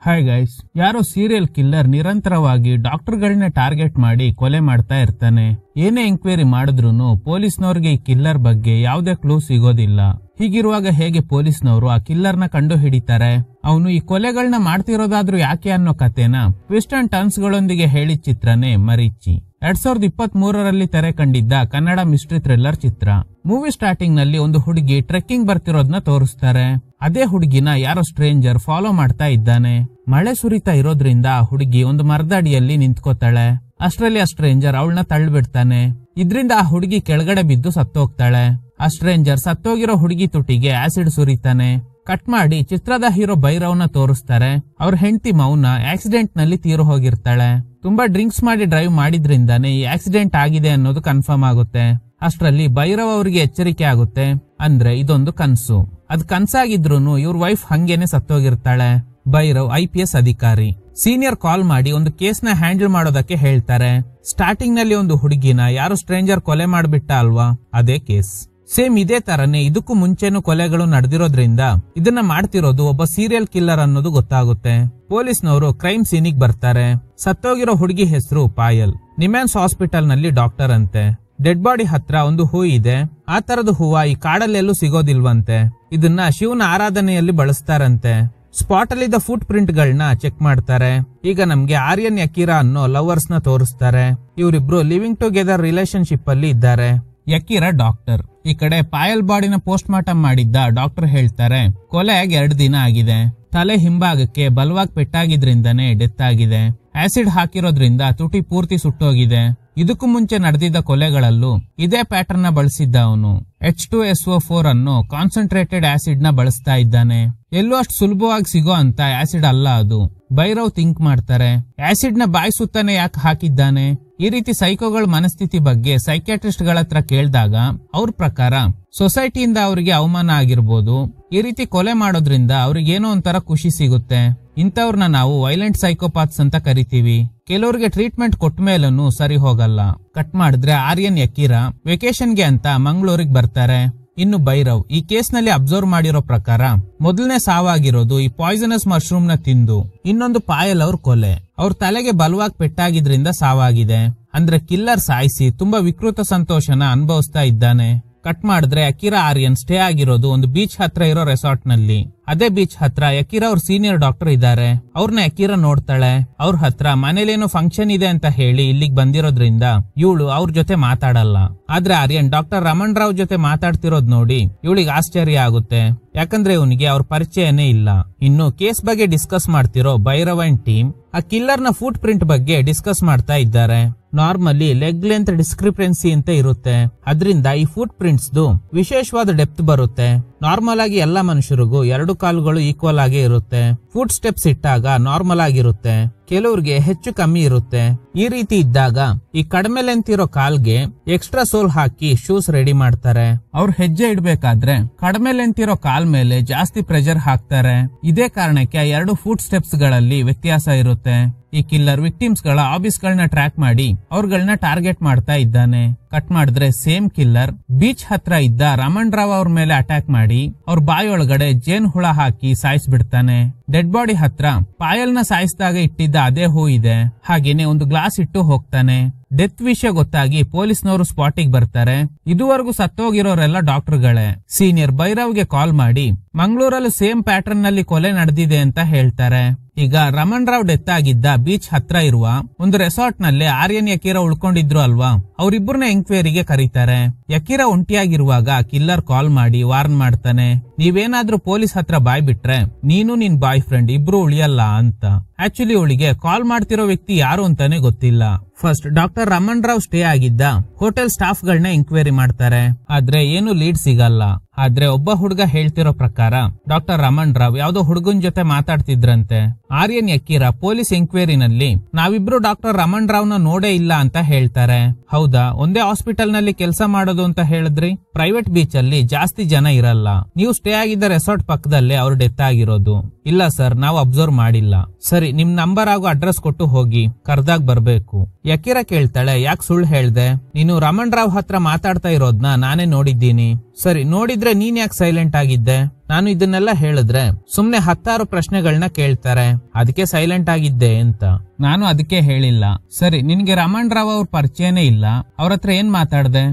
Hi guys, ಯಾರೋ serial killer ನಿರಂತರವಾಗಿ ಡಾಕ್ಟರ್ಗಳನ್ನ target ಮಾಡಿ ಕೊಲೆ ಮಾಡ್ತಾ ಇರ್ತಾನೆ. ಏನೇ ಎಂಕ್ವೈರಿ ಮಾಡಿದ್ರು ಪೊಲೀಸ್ನವ್ರಿಗೆ ಈ ಕಿಲ್ಲರ್ ಬಗ್ಗೆ ಯಾವುದೇ ಕ್ಲೂ ಸಿಗೋದಿಲ್ಲ. ಹೀಗಿರುವಾಗ ಹೇಗೆ ಪೊಲೀಸ್ನವರು ಆ ಕಿಲ್ಲರ್ನ ಕಂಡು ಹಿಡಿತಾರೆ? ಅವನು ಈ ಕೊಲೆಗಳನ್ನ ಮಾಡ್ತಿರೋದಾದ್ರೂ ಯಾಕೆ ಅನ್ನೋ ಕಥೆನ ಟ್ವಿಸ್ಟ್ ಅಂಡ್ ಟರ್ನ್ಸ್ ಗಳೊಂದಿಗೆ ಹೇಳಿದ ಚಿತ್ರನೇ ಮರೀಚಿ. 2023ರಲ್ಲಿ ತೆರೆ ಕಂಡಿದ್ದ ಕನ್ನಡ ಮಿಸ್ಟ್ರಿ ಥ್ರಿಲ್ಲರ್ ಚಿತ್ರ. ಮೂವಿ ಸ್ಟಾರ್ಟಿಂಗ್ ನಲ್ಲಿ ಒಂದು ಹುಡುಗಿ ಟ್ರೆಕ್ಕಿಂಗ್ ಬರ್ತಿರೋದನ್ನ ತೋರಿಸ್ತಾರೆ. ಅದೇ ಹುಡುಗಿನ ಯಾರೋ ಸ್ಟ್ರೇಂಜರ್ ಫಾಲೋ ಮಾಡ್ತಾ ಇದ್ದಾನೆ. ಮಳೆ ಸುರಿತಾ ಇರೋದ್ರಿಂದ ಆ ಹುಡುಗಿ ಒಂದು ಮರದ ಅಡಿಯಲ್ಲಿ ನಿಂತ್ಕೋತಾಳೆ. ಅಷ್ಟ್ರಲ್ಲಿ ಆ ಸ್ಟ್ರೇಂಜರ್ ಅವಳನ್ನ ತಳ್ಳಿಬಿಡ್ತಾನೆ. ಇದ್ರಿಂದ ಆ ಹುಡುಗಿ ಕೆಳಗಡೆ ಬಿದ್ದು ಸತ್ತೋಗ್ತಾಳೆ. ಆ ಸ್ಟ್ರೇಂಜರ್ ಸತ್ತೋಗಿರೋ ಹುಡುಗಿ ತುಟಿಗೆ ಆಸಿಡ್ ಸುರಿತಾನೆ. ಕಟ್ ಮಾಡಿ ಚಿತ್ರದ ಹೀರೋ ಭೈರವ್ನ ತೋರಿಸ್ತಾರೆ. ಅವ್ರ ಹೆಂಡತಿ ಮೌನ ಆಕ್ಸಿಡೆಂಟ್ ನಲ್ಲಿ ತೀರು ಹೋಗಿರ್ತಾಳೆ. ತುಂಬಾ ಡ್ರಿಂಕ್ಸ್ ಮಾಡಿ ಡ್ರೈವ್ ಮಾಡಿದ್ರಿಂದಾನೇ ಈ ಆಕ್ಸಿಡೆಂಟ್ ಆಗಿದೆ ಅನ್ನೋದು ಕನ್ಫರ್ಮ್ ಆಗುತ್ತೆ. ಅಷ್ಟರಲ್ಲಿ ಭೈರವ್ ಅವರಿಗೆ ಎಚ್ಚರಿಕೆ ಆಗುತ್ತೆ. ಅಂದ್ರೆ ಇದೊಂದು ಕನ್ಸು. ಅದ್ ಕನ್ಸಾಗಿದ್ರು ಇವ್ರ ವೈಫ್ ಹಂಗೇನೆ ಸತ್ತೋಗಿರ್ತಾಳೆ. ಭೈರವ್ IPS ಅಧಿಕಾರಿ. ಸೀನಿಯರ್ ಕಾಲ್ ಮಾಡಿ ಒಂದು ಕೇಸ್ ನ ಹ್ಯಾಂಡಲ್ ಮಾಡೋದಕ್ಕೆ ಹೇಳ್ತಾರೆ. ಸ್ಟಾರ್ಟಿಂಗ್ ನಲ್ಲಿ ಒಂದು ಹುಡುಗಿನ ಯಾರೋ ಸ್ಟ್ರೇಂಜರ್ ಕೊಲೆ ಮಾಡ್ಬಿಟ್ಟ ಅಲ್ವಾ, ಅದೇ ಕೇಸ್. ಸೇಮ್ ಇದೇ ತರನೇ ಇದಕ್ಕೂ ಮುಂಚೆನೂ ಕೊಲೆಗಳು ನಡೆದಿರೋದ್ರಿಂದ ಇದನ್ನ ಮಾಡ್ತಿರೋದು ಒಬ್ಬ ಸೀರಿಯಲ್ ಕಿಲ್ಲರ್ ಅನ್ನೋದು ಗೊತ್ತಾಗುತ್ತೆ. ಪೊಲೀಸ್ನವರು ಕ್ರೈಮ್ ಸೀನಿಗೆ ಬರ್ತಾರೆ. ಸತ್ತೋಗಿರೋ ಹುಡುಗಿ ಹೆಸರು ಪಾಯಲ್. ನಿಮ್ಯಾನ್ಸ್ ಹಾಸ್ಪಿಟಲ್ ನಲ್ಲಿ ಡಾಕ್ಟರ್ ಅಂತೆ. ಡೆಡ್ ಬಾಡಿ ಹತ್ರ ಒಂದು ಹೂ ಇದೆ. ಆ ತರದ ಹೂವ ಈ ಕಾಡಲ್ಲೆಲ್ಲೂ ಸಿಗೋದಿಲ್ವಂತೆ. ಇದನ್ನ ಶಿವನ ಆರಾಧನೆಯಲ್ಲಿ ಬಳಸ್ತಾರಂತೆ. ಸ್ಪಾಟ್ ಅಲ್ಲಿದ್ದ ಫುಟ್ ಪ್ರಿಂಟ್ ಗಳನ್ನ ಚೆಕ್ ಮಾಡ್ತಾರೆ. ಈಗ ನಮ್ಗೆ ಆರ್ಯನ್ ಯಕೀರಾ ಅನ್ನೋ ಲವರ್ಸ್ ನ ತೋರಿಸ್ತಾರೆ. ಇವರಿಬ್ರು ಲಿವಿಂಗ್ ಟುಗೆದರ್ ರಿಲೇಶನ್ಶಿಪ್ ಅಲ್ಲಿ ಇದ್ದಾರೆ. ಯಕೀರಾ ಡಾಕ್ಟರ್. ಈ ಕಡೆ ಪಾಯಲ್ ಬಾಡಿನ ಪೋಸ್ಟ್ ಮಾರ್ಟಮ್ ಮಾಡಿದ್ದ ಡಾಕ್ಟರ್ ಹೇಳ್ತಾರೆ ಕೊಲೆ ಆಗಿ 2 ದಿನ ಆಗಿದೆ. ತಲೆ ಹಿಂಭಾಗಕ್ಕೆ ಬಲವಾಗಿ ಪೆಟ್ಟಾಗಿದ್ರಿಂದನೇ ಡೆತ್ ಆಗಿದೆ. ಆಸಿಡ್ ಹಾಕಿರೋದ್ರಿಂದ ತುಟಿ ಪೂರ್ತಿ ಸುಟ್ಟೋಗಿದೆ. ಇದಕ್ಕೂ ಮುಂಚೆ ನಡೆದಿದ್ದ ಕೊಲೆಗಳಲ್ಲೂ ಇದೇ ಪ್ಯಾಟರ್ನ್ ನ ಬಳಸಿದ್ದ ಅವನು. H2SO4 ಅನ್ನೋ ಕಾನ್ಸಂಟ್ರೇಟೆಡ್ ಆಸಿಡ್ ನ ಬಳಸ್ತಾ ಇದ್ದಾನೆ. ಎಲ್ಲೂ ಅಷ್ಟು ಸುಲಭವಾಗಿ ಸಿಗೋ ಅಂತ ಆಸಿಡ್ ಅಲ್ಲ ಅದು. ಭೈರವ್ ಥಿಂಕ್ ಮಾಡ್ತಾರೆ, ಆಸಿಡ್ ನ ಬಾಯಿ ಸುತ್ತಾನೆ ಯಾಕೆ ಹಾಕಿದ್ದಾನೆ? ಈ ರೀತಿ ಸೈಕೋಗಳ ಮನಸ್ಥಿತಿ ಬಗ್ಗೆ ಸೈಕ್ಯಾಟ್ರಿಸ್ಟ್ ಗಳ ಹತ್ರ ಕೇಳಿದಾಗ ಅವ್ರ ಪ್ರಕಾರ ಸೊಸೈಟಿಯಿಂದ ಅವರಿಗೆ ಅವಮಾನ ಆಗಿರ್ಬೋದು. ಈ ರೀತಿ ಕೊಲೆ ಮಾಡೋದ್ರಿಂದ ಅವ್ರಿಗೆ ಏನೋ ಒಂಥರ ಖುಷಿ ಸಿಗುತ್ತೆ. ಇಂಥವ್ರನ್ನ ನಾವು ವೈಲೆಂಟ್ ಸೈಕೋಪಾತ್ಸ್ ಅಂತ ಕರಿತೀವಿ. ಕೆಲವ್ರಿಗೆ ಟ್ರೀಟ್ಮೆಂಟ್ ಕೊಟ್ಟ ಮೇಲೂ ಸರಿ ಹೋಗಲ್ಲ. ಕಟ್ ಮಾಡಿದ್ರೆ ಆರ್ಯನ್ ಯಕೀರಾ ವೆಕೇಶನ್ಗೆ ಅಂತ ಮಂಗಳೂರಿಗೆ ಬರ್ತಾರೆ. ಇನ್ನು ಭೈರವ್ ಈ ಕೇಸ್ ನಲ್ಲಿ ಅಬ್ಸರ್ವ್ ಮಾಡಿರೋ ಪ್ರಕಾರ ಮೊದಲನೇ ಸಾವಾಗಿರೋದು ಈ ಪಾಯ್ಸನಸ್ ಮಶ್ರೂಮ್ ನ ತಿಂದು. ಇನ್ನೊಂದು ಪಾಯಲ್ ಅವ್ರ ಕೊಲೆ. ಅವ್ರ ತಲೆಗೆ ಬಲವಾಗಿ ಪೆಟ್ಟಾಗಿದ್ರಿಂದ ಸಾವಾಗಿದೆ. ಅಂದ್ರೆ ಕಿಲ್ಲರ್ ಸಾಯಿಸಿ ತುಂಬಾ ವಿಕೃತ ಸಂತೋಷನ ಅನುಭವಿಸ್ತಾ ಇದ್ದಾನೆ. ಕಟ್ ಮಾಡಿದ್ರೆ ಯಕೀರಾ ಆರ್ಯನ್ ಸ್ಟೇ ಆಗಿರೋದು ಒಂದು ಬೀಚ್ ಹತ್ರ ಇರೋ ರೆಸಾರ್ಟ್ ನಲ್ಲಿ. ಅದೇ ಬೀಚ್ ಹತ್ರ ಯಕೀರಾ ಅವ್ರ ಸೀನಿಯರ್ ಡಾಕ್ಟರ್ ಇದ್ದಾರೆ. ಅವ್ರನ್ನ ಯಕೀರಾ ನೋಡ್ತಾಳೆ. ಅವ್ರ ಹತ್ರ ಮನೇಲೇನೋ ಫಂಕ್ಷನ್ ಇದೆ ಅಂತ ಹೇಳಿ ಇಲ್ಲಿಗೆ ಬಂದಿರೋದ್ರಿಂದ ಇವಳು ಅವ್ರ ಜೊತೆ ಮಾತಾಡಲ್ಲ. ಆದ್ರೆ ಆರ್ಯನ್ ಡಾಕ್ಟರ್ ರಮಣ್ ರಾವ್ ಜೊತೆ ಮಾತಾಡ್ತಿರೋದ್ ನೋಡಿ ಇವಳಿಗೆ ಆಶ್ಚರ್ಯ ಆಗುತ್ತೆ. ಯಾಕಂದ್ರೆ ಇವನಿಗೆ ಅವ್ರ ಪರಿಚಯನೇ ಇಲ್ಲ. ಇನ್ನು ಕೇಸ್ ಬಗ್ಗೆ ಡಿಸ್ಕಸ್ ಮಾಡ್ತಿರೋ ಭೈರವ್ ಅಂಡ್ ಟೀಮ್ ಆ ಕಿಲ್ಲರ್ ನ ಫುಟ್ ಪ್ರಿಂಟ್ ಬಗ್ಗೆ ಡಿಸ್ಕಸ್ ಮಾಡ್ತಾ ಇದ್ದಾರೆ. ನಾರ್ಮಲಿ ಲೆಗ್ ಲೆಂತ್ ಡಿಸ್ಕ್ರಿಪೆನ್ಸಿ ಅಂತ ಇರುತ್ತೆ. ಅದರಿಂದ ಈ ಫುಟ್ ಪ್ರಿಂಟ್ಸ್ ವಿಶೇಷವಾದ ಡೆಪ್ತ್ ಬರುತ್ತೆ. ನಾರ್ಮಲ್ ಆಗಿ ಎಲ್ಲಾ ಮನುಷ್ಯರಿಗೂ 2 ಕಾಲುಗಳು ಈಕ್ವಲ್ ಆಗಿ ಇರುತ್ತೆ. ಫುಟ್ ಸ್ಟೆಪ್ಸ್ ಇಟ್ಟಾಗ ನಾರ್ಮಲ್ ಆಗಿರುತ್ತೆ. ಕೆಲವ್ರಿಗೆ ಹೆಚ್ಚು ಕಮ್ಮಿ ಇರುತ್ತೆ. ಈ ರೀತಿ ಇದ್ದಾಗ ಈ ಕಡಿಮೆ ಲೆಂತ್ ಇರೋ ಕಾಲ್ಗೆ ಎಕ್ಸ್ಟ್ರಾ ಸೋಲ್ ಹಾಕಿ ಶೂಸ್ ರೆಡಿ ಮಾಡ್ತಾರೆ. ಅವ್ರ ಹೆಜ್ಜೆ ಇಡ್ಬೇಕಾದ್ರೆ ಕಡಿಮೆ ಲೆಂತ್ ಇರೋ ಕಾಲ್ ಮೇಲೆ ಜಾಸ್ತಿ ಪ್ರೆಷರ್ ಹಾಕ್ತಾರೆ. ಇದೇ ಕಾರಣಕ್ಕೆ 2 ಫುಟ್ ಸ್ಟೆಪ್ಸ್ ಗಳಲ್ಲಿ ವ್ಯತ್ಯಾಸ ಇರುತ್ತೆ. ಈ ಕಿಲ್ಲರ್ ವಿಕ್ಟಿಮ್ಸ್ ಗಳ ಆಫೀಸ್ ಗಳನ್ನ ಟ್ರ್ಯಾಕ್ ಮಾಡಿ ಅವ್ರಗಳನ್ನ ಟಾರ್ಗೆಟ್ ಮಾಡ್ತಾ ಇದ್ದಾನೆ. ಕಟ್ ಮಾಡಿದ್ರೆ ಸೇಮ್ ಕಿಲ್ಲರ್ ಬೀಚ್ ಹತ್ರ ಇದ್ದ ರಮಣ್ ರಾವ್ ಅವ್ರ ಮೇಲೆ ಅಟ್ಯಾಕ್ ಮಾಡಿ ಅವ್ರ ಬಾಯೊಳಗಡೆ ಜೇನ್ ಹುಳ ಹಾಕಿ ಸಾಯಿಸ್ಬಿಡ್ತಾನೆ. ಡೆಡ್ ಬಾಡಿ ಹತ್ರ ಪಾಯಲ್ನ ಸಾಯಿಸಿದಾಗ ಇಟ್ಟಿದ್ದ ಅದೇ ಹೂ ಇದೆ. ಹಾಗೇನೆ ಒಂದು ಗ್ಲಾಸ್ ಇಟ್ಟು ಹೋಗ್ತಾನೆ. ಡೆತ್ ವಿಷಯ ಗೊತ್ತಾಗಿ ಪೊಲೀಸ್ನವರು ಸ್ಪಾಟಿಗೆ ಬರ್ತಾರೆ. ಇದುವರೆಗೂ ಸತ್ತೋಗಿರೋರೆಲ್ಲ ಡಾಕ್ಟರ್ಗಳೇ. ಸೀನಿಯರ್ ಭೈರವ್ಗೆ ಕಾಲ್ ಮಾಡಿ ಮಂಗಳೂರಲ್ಲಿ ಸೇಮ್ ಪ್ಯಾಟರ್ನ್ ನಲ್ಲಿ ಕೊಲೆ ನಡೆದಿದೆ ಅಂತ ಹೇಳ್ತಾರೆ. ಈಗ ರಮಣ್ ರಾವ್ ಡೆತ್ ಆಗಿದ್ದ ಬೀಚ್ ಹತ್ರ ಇರುವ ಒಂದು ರೆಸಾರ್ಟ್ ನಲ್ಲಿ ಆರ್ಯನ್ ಯಕೀರಾ ಉಳ್ಕೊಂಡಿದ್ರು ಅಲ್ವಾ, ಅವರಿಬ್ಬರನ್ನ ಎಂಕ್ವೈರಿಗೆ ಕರೀತಾರೆ. ಯಕೀರಾ ಒಂಟಿಯಾಗಿರುವಾಗ ಕಿಲ್ಲರ್ ಕಾಲ್ ಮಾಡಿ ವಾರ್ನ್ ಮಾಡ್ತಾನೆ, ನೀವೇನಾದ್ರೂ ಪೊಲೀಸ್ ಹತ್ರ ಬಾಯ್ ಬಿಟ್ರೆ ನೀನು ನಿನ್ ಬಾಯ್ ಫ್ರೆಂಡ್ ಇಬ್ರು ಉಳಿಯಲ್ಲ ಅಂತ. ಆಕ್ಚುಲಿ ಅವಳಿಗೆ ಕಾಲ್ ಮಾಡ್ತಿರೋ ವ್ಯಕ್ತಿ ಯಾರು ಅಂತಾನೆ ಗೊತ್ತಿಲ್ಲ. First doctor Raman Rao stay ಆಗಿದ್ದ ಹೋಟೆಲ್ ಸ್ಟಾಫ್ ಗಳನ್ನ ಎಂಕ್ವೈರಿ ಮಾಡ್ತಾರೆ. ಆದ್ರೆ ಏನು ಲೀಡ್ ಸಿಗಲ್ಲ. ಆದ್ರೆ ಒಬ್ಬ ಹುಡುಗ ಹೇಳ್ತಿರೋ ಪ್ರಕಾರ ಡಾಕ್ಟರ್ ರಮಣ್ ರಾವ್ ಯಾವ್ದೋ ಹುಡುಗನ್ ಜೊತೆ ಮಾತಾಡ್ತಿದ್ರಂತೆ. ಆರ್ಯನ್ ಯಕೀರಾ ಪೊಲೀಸ್ ಎಂಕ್ವೈರಿನಲ್ಲಿ ನಾವಿಬ್ರು ಡಾಕ್ಟರ್ ರಮಣ್ ರಾವ್ ನ ನೋಡೇ ಇಲ್ಲ ಅಂತ ಹೇಳ್ತಾರೆ. ಹೌದಾ, ಒಂದೇ ಹಾಸ್ಪಿಟಲ್ ನಲ್ಲಿ ಕೆಲಸ ಮಾಡೋದು ಅಂತ ಹೇಳಿದ್ರಿ. ಪ್ರೈವೇಟ್ ಬೀಚ್ ಅಲ್ಲಿ ಜಾಸ್ತಿ ಜನ ಇರಲ್ಲ. ನೀವು ಸ್ಟೇ ಆಗಿದ್ದ ರೆಸಾರ್ಟ್ ಪಕ್ಕದಲ್ಲೇ ಅವ್ರು ಡೆತ್ ಆಗಿರೋದು. ಇಲ್ಲ ಸರ್, ನಾವು ಅಬ್ಸರ್ವ್ ಮಾಡಿಲ್ಲ. ಸರಿ, ನಿಮ್ ನಂಬರ್ ಹಾಗೂ ಅಡ್ರೆಸ್ ಕೊಟ್ಟು ಹೋಗಿ, ಕರ್ದಾಗ ಬರ್ಬೇಕು. ಯಕೀರಾ ಕೇಳ್ತಾಳೆ, ಯಾಕೆ ಸುಳ್ಳು ಹೇಳ್ದೆ? ನೀನು ರಮಣ್ ರಾವ್ ಹತ್ರ ಮಾತಾಡ್ತಾ ಇರೋದ್ನ ನಾನೇ ನೋಡಿದ್ದೀನಿ. ಸರಿ, ನೋಡಿದ್ರೆ ನೀನ್ ಯಾಕೆ ಸೈಲೆಂಟ್ ಆಗಿದ್ದೆ? ನಾನು ಇದನ್ನೆಲ್ಲ ಹೇಳಿದ್ರೆ ಸುಮ್ನೆ 10 ಪ್ರಶ್ನೆಗಳನ್ನ ಕೇಳ್ತಾರೆ, ಅದಕ್ಕೆ ಸೈಲೆಂಟ್ ಆಗಿದ್ದೆ ಅಂತ. ನಾನು ಅದಕ್ಕೆ ಹೇಳಿಲ್ಲ. ಸರಿ, ನಿನ್ಗೆ ರಮಣ್ ರಾವ್ ಅವ್ರ ಪರಿಚಯನೇ ಇಲ್ಲ, ಅವ್ರ ಹತ್ರ ಏನ್ ಮಾತಾಡ್ದೆ?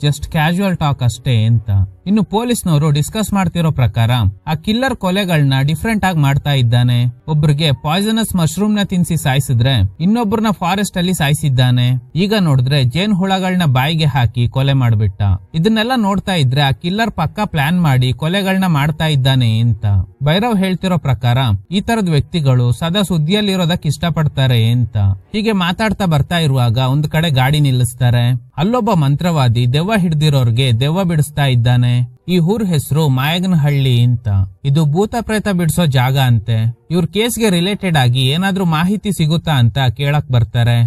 ಜಸ್ಟ್ ಕ್ಯಾಶುವಲ್ ಟಾಕ್ ಅಷ್ಟೇ ಅಂತ. ಇನ್ನು ಪೊಲೀಸ್ನವರು ಡಿಸ್ಕಸ್ ಮಾಡ್ತಿರೋ ಪ್ರಕಾರ ಆ ಕಿಲ್ಲರ್ ಕೊಲೆಗಳನ್ನ ಡಿಫ್ರೆಂಟ್ ಆಗಿ ಮಾಡ್ತಾ ಇದ್ದಾನೆ. ಒಬ್ರಿಗೆ ಪಾಯ್ಸನಸ್ ಮಶ್ರೂಮ್ ನ ತಿನ್ಸಿ ಸಾಯಿಸಿದ್ರೆ ಇನ್ನೊಬ್ಬರನ್ನ ಫಾರೆಸ್ಟ್ ಅಲ್ಲಿ ಸಾಯಿಸಿದ್ದಾನೆ. ಈಗ ನೋಡಿದ್ರೆ ಜೇನ್ ಹುಳಗಳನ್ನ ಬಾಯಿಗೆ ಹಾಕಿ ಕೊಲೆ ಮಾಡ್ಬಿಟ್ಟ. ಇದನ್ನೆಲ್ಲ ನೋಡ್ತಾ ಇದ್ರೆ ಆ ಕಿಲ್ಲರ್ ಪಕ್ಕ ಪ್ಲಾನ್ ಮಾಡಿ ಕೊಲೆಗಳನ್ನ ಮಾಡ್ತಾ ಇದ್ದಾನೆ ಅಂತ. ಭೈರವ್ ಹೇಳ್ತಿರೋ ಪ್ರಕಾರ ಈ ತರದ ವ್ಯಕ್ತಿಗಳು ಸದಾ ಸುದ್ದಿಯಲ್ಲಿರೋದಕ್ಕೆ ಇಷ್ಟಪಡ್ತಾರೆ ಅಂತ. ಹೀಗೆ ಮಾತಾಡ್ತಾ ಬರ್ತಾ ಇರುವಾಗ ಒಂದು ಕಡೆ ಗಾಡಿ ನಿಲ್ಲಿಸ್ತಾರೆ. ಅಲ್ಲೊಬ್ಬ ಮಂತ್ರವಾದಿ ದೆವ್ವ ಹಿಡ್ದಿರೋರ್ಗೆ ದೆವ್ವ ಬಿಡಿಸ್ತಾ ಇದ್ದಾನೆ. ಈ ಊರ್ ಹೆಸರು ಮಾಯಗನಹಳ್ಳಿ ಅಂತ. ಇದು ಭೂತ ಪ್ರೇತ ಬಿಡಿಸೋ ಜಾಗ ಅಂತೆ. ಇವ್ರ ಕೇಸ್ಗೆ ರಿಲೇಟೆಡ್ ಆಗಿ ಏನಾದ್ರೂ ಮಾಹಿತಿ ಸಿಗುತ್ತಾ ಅಂತ ಕೇಳಕ್ ಬರ್ತಾರೆ.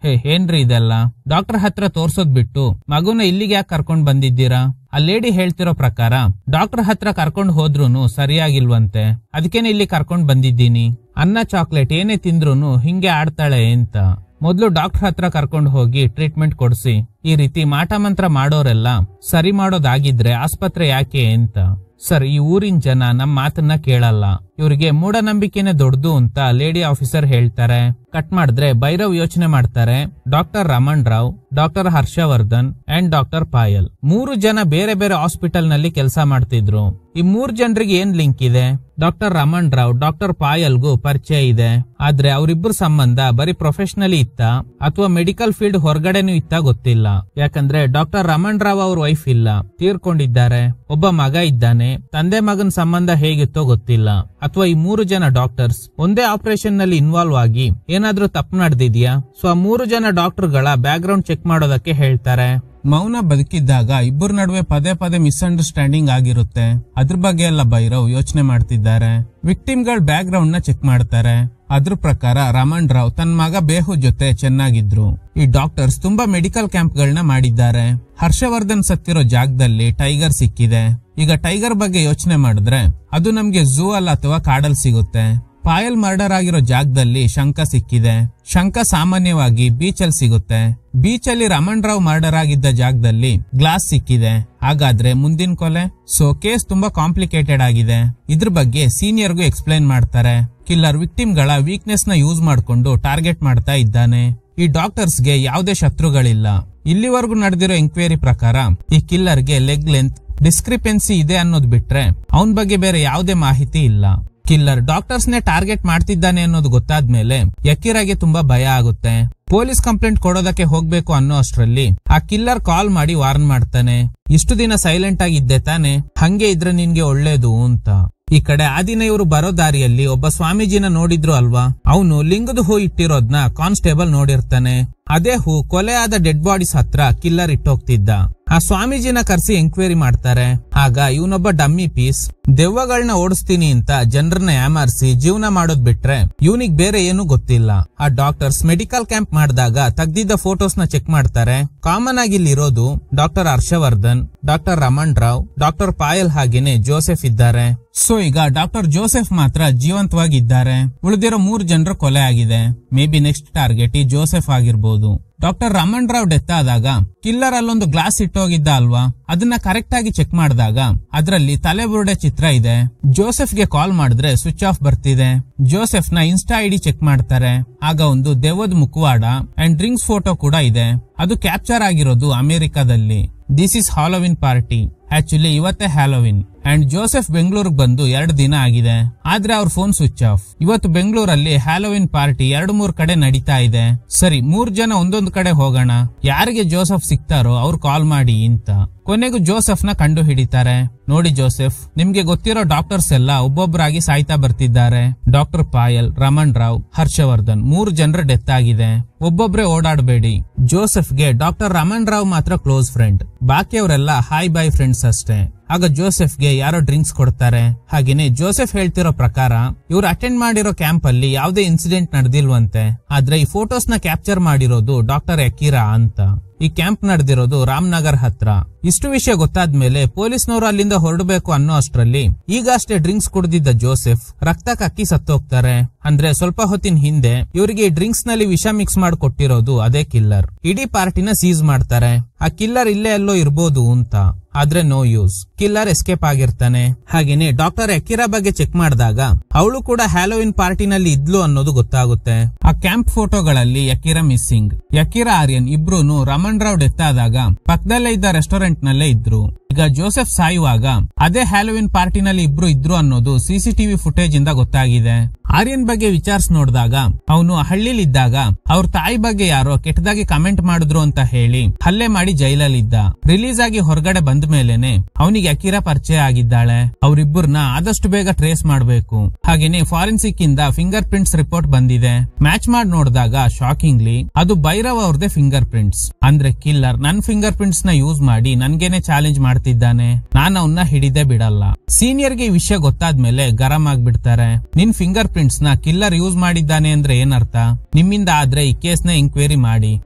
ಏನ್ರಿ ಇದೆಲ್ಲ? ಡಾಕ್ಟರ್ ಹತ್ರ ತೋರ್ಸೋದ್ ಬಿಟ್ಟು ಮಗುನ ಇಲ್ಲಿಗೆ ಯಾಕೆ ಕರ್ಕೊಂಡ್ ಬಂದಿದ್ದೀರಾ? ಆ ಲೇಡಿ ಹೇಳ್ತಿರೋ ಪ್ರಕಾರ ಡಾಕ್ಟರ್ ಹತ್ರ ಕರ್ಕೊಂಡ್ ಹೋದ್ರುನು ಸರಿಯಾಗಿಲ್ವಂತೆ, ಅದಕ್ಕೇನೆ ಇಲ್ಲಿ ಕರ್ಕೊಂಡ್ ಬಂದಿದ್ದೀನಿ. ಅನ್ನ ಚಾಕ್ಲೇಟ್ ಏನೇ ತಿಂದ್ರುನು ಹಿಂಗೆ ಆಡ್ತಾಳೆ ಅಂತ. ಮೊದ್ಲು ಡಾಕ್ಟರ್ ಹತ್ರ ಕರ್ಕೊಂಡು ಹೋಗಿ ಟ್ರೀಟ್ಮೆಂಟ್ ಕೊಡ್ಸಿ. ಈ ರೀತಿ ಮಾಟ ಮಂತ್ರ ಮಾಡೋರೆಲ್ಲ ಸರಿ ಮಾಡೋದಾಗಿದ್ರೆ ಆಸ್ಪತ್ರೆ ಯಾಕೆ ಅಂತ. ಸರ್, ಈ ಊರಿನ ಜನ ನಮ್ ಮಾತನ್ನ ಕೇಳಲ್ಲ, ಇವ್ರಿಗೆ ಮೂಢನಂಬಿಕೆನೆ ದೊಡ್ಡದು ಅಂತ ಲೇಡಿ ಆಫೀಸರ್ ಹೇಳ್ತಾರೆ. ಕಟ್ ಮಾಡಿದ್ರೆ ಭೈರವ್ ಯೋಚನೆ ಮಾಡ್ತಾರೆ. Doctor Raman Rao, doctor Harshvardhan and doctor Payal 3 ಜನ ಬೇರೆ ಬೇರೆ ಹಾಸ್ಪಿಟಲ್ ನಲ್ಲಿ ಕೆಲಸ ಮಾಡ್ತಿದ್ರು. ಈ 3 ಜನರಿಗೆ ಏನ್ ಲಿಂಕ್ ಇದೆ? ಡಾಕ್ಟರ್ ರಮಣ್ ರಾವ್, ಡಾಕ್ಟರ್ ಪಾಯಲ್ಗೂ ಪರಿಚಯ ಇದೆ. ಆದ್ರೆ ಅವರಿಬ್ಬರ ಸಂಬಂಧ ಬರೀ ಪ್ರೊಫೆಷನಲಿ ಇತ್ತ ಅಥವಾ ಮೆಡಿಕಲ್ ಫೀಲ್ಡ್ ಹೊರಗಡೆನೂ ಇತ್ತ ಗೊತ್ತಿಲ್ಲ. ಯಾಕಂದ್ರೆ ಡಾಕ್ಟರ್ ರಮಣ್ ರಾವ್ ಅವ್ರ ವೈಫ್ ಇಲ್ಲ, ತೀರ್ಕೊಂಡಿದ್ದಾರೆ. ಒಬ್ಬ ಮಗ ಇದ್ದಾನೆ. ತಂದೆ ಮಗನ ಸಂಬಂಧ ಹೇಗಿತ್ತೋ ಗೊತ್ತಿಲ್ಲ. ಅಥವಾ ಈ 3 ಜನ ಡಾಕ್ಟರ್ಸ್ ಒಂದೇ ಆಪರೇಷನ್ ನಲ್ಲಿ ಇನ್ವಾಲ್ವ್ ಆಗಿ ಏನಾದ್ರೂ ತಪ್ಪು ನಡೆದಿದ್ಯಾ? ಸೊ ಆ 3 ಜನ ಡಾಕ್ಟರ್ಗಳ ಬ್ಯಾಕ್ ಗ್ರೌಂಡ್ ಚೆಕ್ ಮಾಡೋದಕ್ಕೆ ಹೇಳ್ತಾರೆ. ಮೌನ ಬದುಕಿದ್ದಾಗ ಇಬ್ಬರ ನಡುವೆ ಪದೇ ಪದೇ ಮಿಸ್ಅಂಡರ್ಸ್ಟ್ಯಾಂಡಿಂಗ್ ಆಗಿರುತ್ತೆ. ಅದ್ರ ಬಗ್ಗೆ ಎಲ್ಲ ಭೈರವ್ ಯೋಚನೆ ಮಾಡ್ತಿದ್ದಾರೆ. ವಿಕ್ಟಿಮ್ಗಳ ಬ್ಯಾಕ್ ಗ್ರೌಂಡ್ ನ ಚೆಕ್ ಮಾಡ್ತಾರೆ. ಅದ್ರ ಪ್ರಕಾರ ರಮಣ್ ರಾವ್ ತನ್ನ ಮಗ ಬೇಹು ಜೊತೆ ಚೆನ್ನಾಗಿದ್ರು. ಈ ಡಾಕ್ಟರ್ಸ್ ತುಂಬಾ ಮೆಡಿಕಲ್ ಕ್ಯಾಂಪ್ ಗಳನ್ನ ಮಾಡಿದ್ದಾರೆ. ಹರ್ಷವರ್ಧನ್ ಸತ್ತಿರೋ ಜಾಗದಲ್ಲಿ ಟೈಗರ್ ಸಿಕ್ಕಿದೆ. ಈಗ ಟೈಗರ್ ಬಗ್ಗೆ ಯೋಚನೆ ಮಾಡಿದ್ರೆ ಅದು ನಮ್ಗೆ ಝೂ ಅಲ್ಲ ಅಥವಾ ಕಾಡಲ್ ಸಿಗುತ್ತೆ. ಪಾಯಲ್ ಮರ್ಡರ್ ಆಗಿರೋ ಜಾಗದಲ್ಲಿ ಶಂಖ ಸಿಕ್ಕಿದೆ. ಶಂಖ ಸಾಮಾನ್ಯವಾಗಿ ಬೀಚ್ ಅಲ್ಲಿ ಸಿಗುತ್ತೆ. ಬೀಚ್ ಅಲ್ಲಿ ರಮಣ್ ರಾವ್ ಮರ್ಡರ್ ಆಗಿದ್ದ ಜಾಗದಲ್ಲಿ ಗ್ಲಾಸ್ ಸಿಕ್ಕಿದೆ. ಹಾಗಾದ್ರೆ ಮುಂದಿನ ಕೊಲೆ? ಸೊ ಕೇಸ್ ತುಂಬಾ ಕಾಂಪ್ಲಿಕೇಟೆಡ್ ಆಗಿದೆ. ಇದ್ರ ಬಗ್ಗೆ ಸೀನಿಯರ್ಗೂ ಎಕ್ಸ್ಪ್ಲೈನ್ ಮಾಡ್ತಾರೆ. ಕಿಲ್ಲರ್ ವಿಕ್ಟಿಮ್ ಗಳ ವೀಕ್ನೆಸ್ ನ ಯೂಸ್ ಮಾಡ್ಕೊಂಡು ಟಾರ್ಗೆಟ್ ಮಾಡ್ತಾ ಇದ್ದಾನೆ. ಈ ಡಾಕ್ಟರ್ಸ್ಗೆ ಯಾವುದೇ ಶತ್ರುಗಳಿಲ್ಲ. ಇಲ್ಲಿವರೆಗೂ ನಡೆದಿರೋ ಎಂಕ್ವೈರಿ ಪ್ರಕಾರ ಈ ಕಿಲ್ಲರ್ಗೆ ಲೆಗ್ ಲೆಂತ್ ಡಿಸ್ಕ್ರಿಪೆನ್ಸಿ ಇದೆ ಅನ್ನೋದು ಬಿಟ್ರೆ ಅವನ್ ಬಗ್ಗೆ ಬೇರೆ ಯಾವುದೇ ಮಾಹಿತಿ ಇಲ್ಲ. ಕಿಲ್ಲರ್ ಡಾಕ್ಟರ್ಸ್ ನೇ ಟಾರ್ಗೆಟ್ ಮಾಡ್ತಿದ್ದಾನೆ ಅನ್ನೋದು ಗೊತ್ತಾದ್ಮೇಲೆ ಯಕೀರಾಗೆ ತುಂಬಾ ಭಯ ಆಗುತ್ತೆ. ಪೊಲೀಸ್ ಕಂಪ್ಲೇಂಟ್ ಕೊಡೋದಕ್ಕೆ ಹೋಗ್ಬೇಕು ಅನ್ನೋ ಅಷ್ಟ್ರಲ್ಲಿ ಆ ಕಿಲ್ಲರ್ ಕಾಲ್ ಮಾಡಿ ವಾರ್ನ್ ಮಾಡ್ತಾನೆ. ಇಷ್ಟು ದಿನ ಸೈಲೆಂಟ್ ಆಗಿದ್ದೆ ತಾನೆ, ಹಂಗೆ ಇದ್ರೆ ನಿನ್ಗೆ ಒಳ್ಳೇದು ಅಂತ. ಈ ಕಡೆ ಆ ದಿನ ಇವರು ಬರೋ ದಾರಿಯಲ್ಲಿ ಒಬ್ಬ ಸ್ವಾಮೀಜಿನ ನೋಡಿದ್ರು ಅಲ್ವಾ? ಅವನು ಲಿಂಗದ ಹೂ ಇಟ್ಟಿರೋದ್ನ ಕಾನ್ಸ್ಟೇಬಲ್ ನೋಡಿರ್ತಾನೆ. ಅದೇ ಹೂ ಕೊಲೆ ಆದ ಡೆಡ್ ಬಾಡೀಸ್ ಹತ್ರ ಕಿಲ್ಲರ್ ಇಟ್ಟೋಗ್ತಿದ್ದ. ಆ ಸ್ವಾಮೀಜಿನ ಕರ್ಸಿ ಎಂಕ್ವೈರಿ ಮಾಡ್ತಾರೆ. ಆಗ ಇವನೊಬ್ಬ ಡಮ್ಮಿ ಪೀಸ್ ದೆವ್ವಗಳನ್ನ ಓಡಿಸ್ತೀನಿ ಅಂತ ಜನರನ್ನ ಯಾಮಾರಿಸಿ ಜೀವನ ಮಾಡೋದ್ ಬಿಟ್ರೆ ಇವನಿಗ್ ಬೇರೆ ಏನು ಗೊತ್ತಿಲ್ಲ. ಆ ಡಾಕ್ಟರ್ಸ್ ಮೆಡಿಕಲ್ ಕ್ಯಾಂಪ್ ಮಾಡಿದಾಗ ತೆಗ್ದಿದ್ದ ಫೋಟೋಸ್ ನ ಚೆಕ್ ಮಾಡ್ತಾರೆ. ಕಾಮನ್ ಆಗಿ ಇಲ್ಲಿರೋದು doctor Harshavardhan, doctor Raman Rao, doctor Payal ಹಾಗೇನೆ ಜೋಸೆಫ್ ಇದ್ದಾರೆ. ಸೊ ಈಗ ಡಾಕ್ಟರ್ ಜೋಸೆಫ್ ಮಾತ್ರ ಜೀವಂತವಾಗಿದ್ದಾರೆ. ಉಳಿದಿರೋ 3 ಜನರು ಕೊಲೆ ಆಗಿದೆ. ಮೇ ಬಿ ನೆಕ್ಸ್ಟ್ ಟಾರ್ಗೆಟ್ ಈ ಜೋಸೆಫ್ ಆಗಿರ್ಬೋದು. ಡಾಕ್ಟರ್ ರಮಣ್ ರಾವ್ ಡೆತ್ ಆದಾಗ ಕಿಲ್ಲರ್ ಅಲ್ಲೊಂದು ಗ್ಲಾಸ್ ಇಟ್ಟೋಗಿದ್ದ ಅಲ್ವಾ? ಅದನ್ನ ಕರೆಕ್ಟ್ ಆಗಿ ಚೆಕ್ ಮಾಡಿದಾಗ ಅದರಲ್ಲಿ ತಲೆಬುರುಡೆ ಚಿತ್ರ ಇದೆ. ಜೋಸೆಫ್ ಗೆ ಕಾಲ್ ಮಾಡಿದ್ರೆ ಸ್ವಿಚ್ ಆಫ್ ಬರ್ತಿದೆ. ಜೋಸೆಫ್ ನ ಇನ್ಸ್ಟಾ ಐಡಿ ಚೆಕ್ ಮಾಡ್ತಾರೆ. ಆಗ ಒಂದು ದೆವ್ವದ ಮುಖವಾಡ ಅಂಡ್ ಡ್ರಿಂಕ್ಸ್ ಫೋಟೋ ಕೂಡ ಇದೆ. ಅದು ಕ್ಯಾಪ್ಚರ್ ಆಗಿರೋದು ಅಮೆರಿಕಾದಲ್ಲಿ. This is Halloween party. Actually ಇವತ್ತೇ ಹ್ಯಾಲೋವಿನ್. ಅಂಡ್ ಜೋಸೆಫ್ ಬೆಂಗಳೂರಿಗೆ ಬಂದು 2 ದಿನ ಆಗಿದೆ. ಆದ್ರೆ ಅವ್ರ ಫೋನ್ ಸ್ವಿಚ್ ಆಫ್. ಇವತ್ತು ಬೆಂಗಳೂರಲ್ಲಿ ಹ್ಯಾಲೋವಿನ್ ಪಾರ್ಟಿ 2-3 ಕಡೆ ನಡೀತಾ ಇದೆ. ಸರಿ, 3 ಜನ ಒಂದೊಂದು ಕಡೆ ಹೋಗೋಣ. ಯಾರಿಗೆ ಜೋಸೆಫ್ ಸಿಗ್ತಾರೋ ಅವ್ರು ಕಾಲ್ ಮಾಡಿ ಅಂತ. ಕೊನೆಗೂ ಜೋಸೆಫ್ ನ ಕಂಡು ಹಿಡಿತಾರೆ. ನೋಡಿ ಜೋಸೆಫ್, ನಿಮ್ಗೆ ಗೊತ್ತಿರೋ ಡಾಕ್ಟರ್ಸ್ ಎಲ್ಲ ಒಬ್ಬೊಬ್ಬರಾಗಿ ಸಾಯ್ತಾ ಬರ್ತಿದ್ದಾರೆ. ಡಾಕ್ಟರ್ ಪಾಯಲ್, ರಮಣ್ ರಾವ್, ಹರ್ಷವರ್ಧನ್ 3 ಜನರ ಡೆತ್ ಆಗಿದೆ. ಒಬ್ಬೊಬ್ರೆ ಓಡಾಡಬೇಡಿ. ಜೋಸೆಫ್ಗೆ ಡಾಕ್ಟರ್ ರಮಣ್ ರಾವ್ ಮಾತ್ರ ಕ್ಲೋಸ್ ಫ್ರೆಂಡ್. ಬಾಕಿಯವರೆಲ್ಲ ಹಾಯ್ ಬಾಯ್ ಫ್ರೆಂಡ್ಸ್ ಅಷ್ಟೇ. ಆಗ ಜೋಸೆಫ್ಗೆ ಯಾರೋ ಡ್ರಿಂಕ್ಸ್ ಕೊಡ್ತಾರೆ. ಹಾಗೇನೆ ಜೋಸೆಫ್ ಹೇಳ್ತಿರೋ ಪ್ರಕಾರ ಇವ್ರು ಅಟೆಂಡ್ ಮಾಡಿರೋ ಕ್ಯಾಂಪ್ ಅಲ್ಲಿ ಯಾವುದೇ ಇನ್ಸಿಡೆಂಟ್ ನಡೆದಿಲ್ವಂತೆ. ಆದ್ರೆ ಈ ಫೋಟೋಸ್ ನ ಕ್ಯಾಪ್ಚರ್ ಮಾಡಿರೋದು ಡಾಕ್ಟರ್ ಯಕೀರಾ ಅಂತ. ಈ ಕ್ಯಾಂಪ್ ನಡೆದಿರೋದು ರಾಮನಗರ್ ಹತ್ರ. ಇಷ್ಟು ವಿಷಯ ಗೊತ್ತಾದ್ಮೇಲೆ ಪೊಲೀಸ್ನವರು ಅಲ್ಲಿಂದ ಹೊರಡಬೇಕು ಅನ್ನೋ ಅಷ್ಟ್ರಲ್ಲಿ ಈಗಷ್ಟೇ ಡ್ರಿಂಕ್ಸ್ ಕುಡಿದಿದ್ದ ಜೋಸೆಫ್ ರಕ್ತ ಕಕ್ಕಿ ಸತ್ತೋಗ್ತಾರೆ. ಅಂದ್ರೆ ಸ್ವಲ್ಪ ಹೊತ್ತಿನ ಹಿಂದೆ ಇವರಿಗೆ ಡ್ರಿಂಕ್ಸ್ ನಲ್ಲಿ ವಿಷ ಮಿಕ್ಸ್ ಮಾಡಿ ಕೊಟ್ಟಿರೋದು ಅದೇ ಕಿಲ್ಲರ್. ಇಡೀ ಪಾರ್ಟಿನ ಸೀಸ್ ಮಾಡ್ತಾರೆ. ಆ ಕಿಲ್ಲರ್ ಇಲ್ಲೇ ಎಲ್ಲೋ ಇರ್ಬೋದು ಅಂತ. ಆದ್ರೆ ನೋ ಯೂಸ್, ಕಿಲ್ಲರ್ ಎಸ್ಕೇಪ್ ಆಗಿರ್ತಾನೆ. ಹಾಗೇನೆ ಡಾಕ್ಟರ್ ಯಕೀರಾ ಬಗ್ಗೆ ಚೆಕ್ ಮಾಡಿದಾಗ ಅವಳು ಕೂಡ ಹ್ಯಾಲೋವಿನ್ ಪಾರ್ಟಿನಲ್ಲಿ ಇದ್ಲು ಅನ್ನೋದು ಗೊತ್ತಾಗುತ್ತೆ. ಆ ಕ್ಯಾಂಪ್ ಫೋಟೋಗಳಲ್ಲಿ ಯಕೀರಾ ಮಿಸ್ಸಿಂಗ್. ಯಕೀರಾ ಆರ್ಯನ್ ಇಬ್ರು ರಮಣ್ ರಾವ್ ಡೆತ್ ಆದಾಗ ಪಕ್ಕದಲ್ಲೇ ಇದ್ದ ರೆಸ್ಟೋರೆಂಟ್ ನಲ್ಲೇ ಇದ್ರು. ಈಗ ಜೋಸೆಫ್ ಸಾಯುವಾಗ ಅದೇ ಹ್ಯಾಲೋವಿನ್ ಪಾರ್ಟಿನಲ್ಲಿ ಇಬ್ರು ಇದ್ರು ಅನ್ನೋದು ಸಿಸಿಟಿವಿ ಫುಟೇಜ್ ಇಂದ ಗೊತ್ತಾಗಿದೆ. ಆರ್ಯನ್ ಬಗ್ಗೆ ವಿಚಾರಿಸ್ ನೋಡಿದಾಗ ಅವನು ಹಳ್ಳಿಲಿದ್ದಾಗ ಅವ್ರ ತಾಯಿ ಬಗ್ಗೆ ಯಾರೋ ಕೆಟ್ಟದಾಗಿ ಕಮೆಂಟ್ ಮಾಡಿದ್ರು ಅಂತ ಹೇಳಿ ಹಲ್ಲೆ ಮಾಡಿ ಜೈಲಲ್ಲಿದ್ದ. ರಿಲೀಸ್ ಆಗಿ ಹೊರಗಡೆ ಬಂದ ಮೇಲೆನೆ ಅವನಿಗೆ ಯಕೀರಾ ಪರಿಚಯ ಆಗಿದ್ದಾಳೆ. ಅವ್ರಿಬ್ಬರನ್ನ ಆದಷ್ಟು ಬೇಗ ಟ್ರೇಸ್ ಮಾಡಬೇಕು. ಹಾಗೇನೆ ಫಾರೆನ್ಸಿಕ್ ಇಂದ ಫಿಂಗರ್ ಪ್ರಿಂಟ್ಸ್ ರಿಪೋರ್ಟ್ ಬಂದಿದೆ. ಮ್ಯಾಚ್ ಮಾಡಿ ನೋಡಿದಾಗ ಶಾಕಿಂಗ್ಲಿ ಅದು ಭೈರವ್ ಅವ್ರದೇ ಫಿಂಗರ್ ಪ್ರಿಂಟ್ಸ್. ಅಂದ್ರೆ ಕಿಲ್ಲರ್ ನನ್ ಫಿಂಗರ್ ಪ್ರಿಂಟ್ಸ್ ನ ಯೂಸ್ ಮಾಡಿ ನನ್ಗೇನೆ ಚಾಲೆಂಜ್ ಮಾಡ್ತಿದ್ದಾನೆ, ನಾನು ಅವನ್ನ ಹಿಡಿದೇ ಬಿಡಲ್ಲ. ಸೀನಿಯರ್ಗೆ ಈ ವಿಷಯ ಗೊತ್ತಾದ್ಮೇಲೆ ಗರಂ ಆಗ್ಬಿಡ್ತಾರೆ. ನಿನ್ ಫಿಂಗರ್ ಪ್ರಿಂಟ್ಸ್ ನ ಕಿಲ್ಲರ್ ಯೂಸ್ ಮಾಡಿದ್ದಾನೆ ಅಂದ್ರೆ ಏನರ್ಥ? ನಿಮ್ಮಿಂದ ಆದ್ರೆ ಈ ಕೇಸ್ ನ ಎಂಕ್ವೈರಿ ಮಾಡಿ,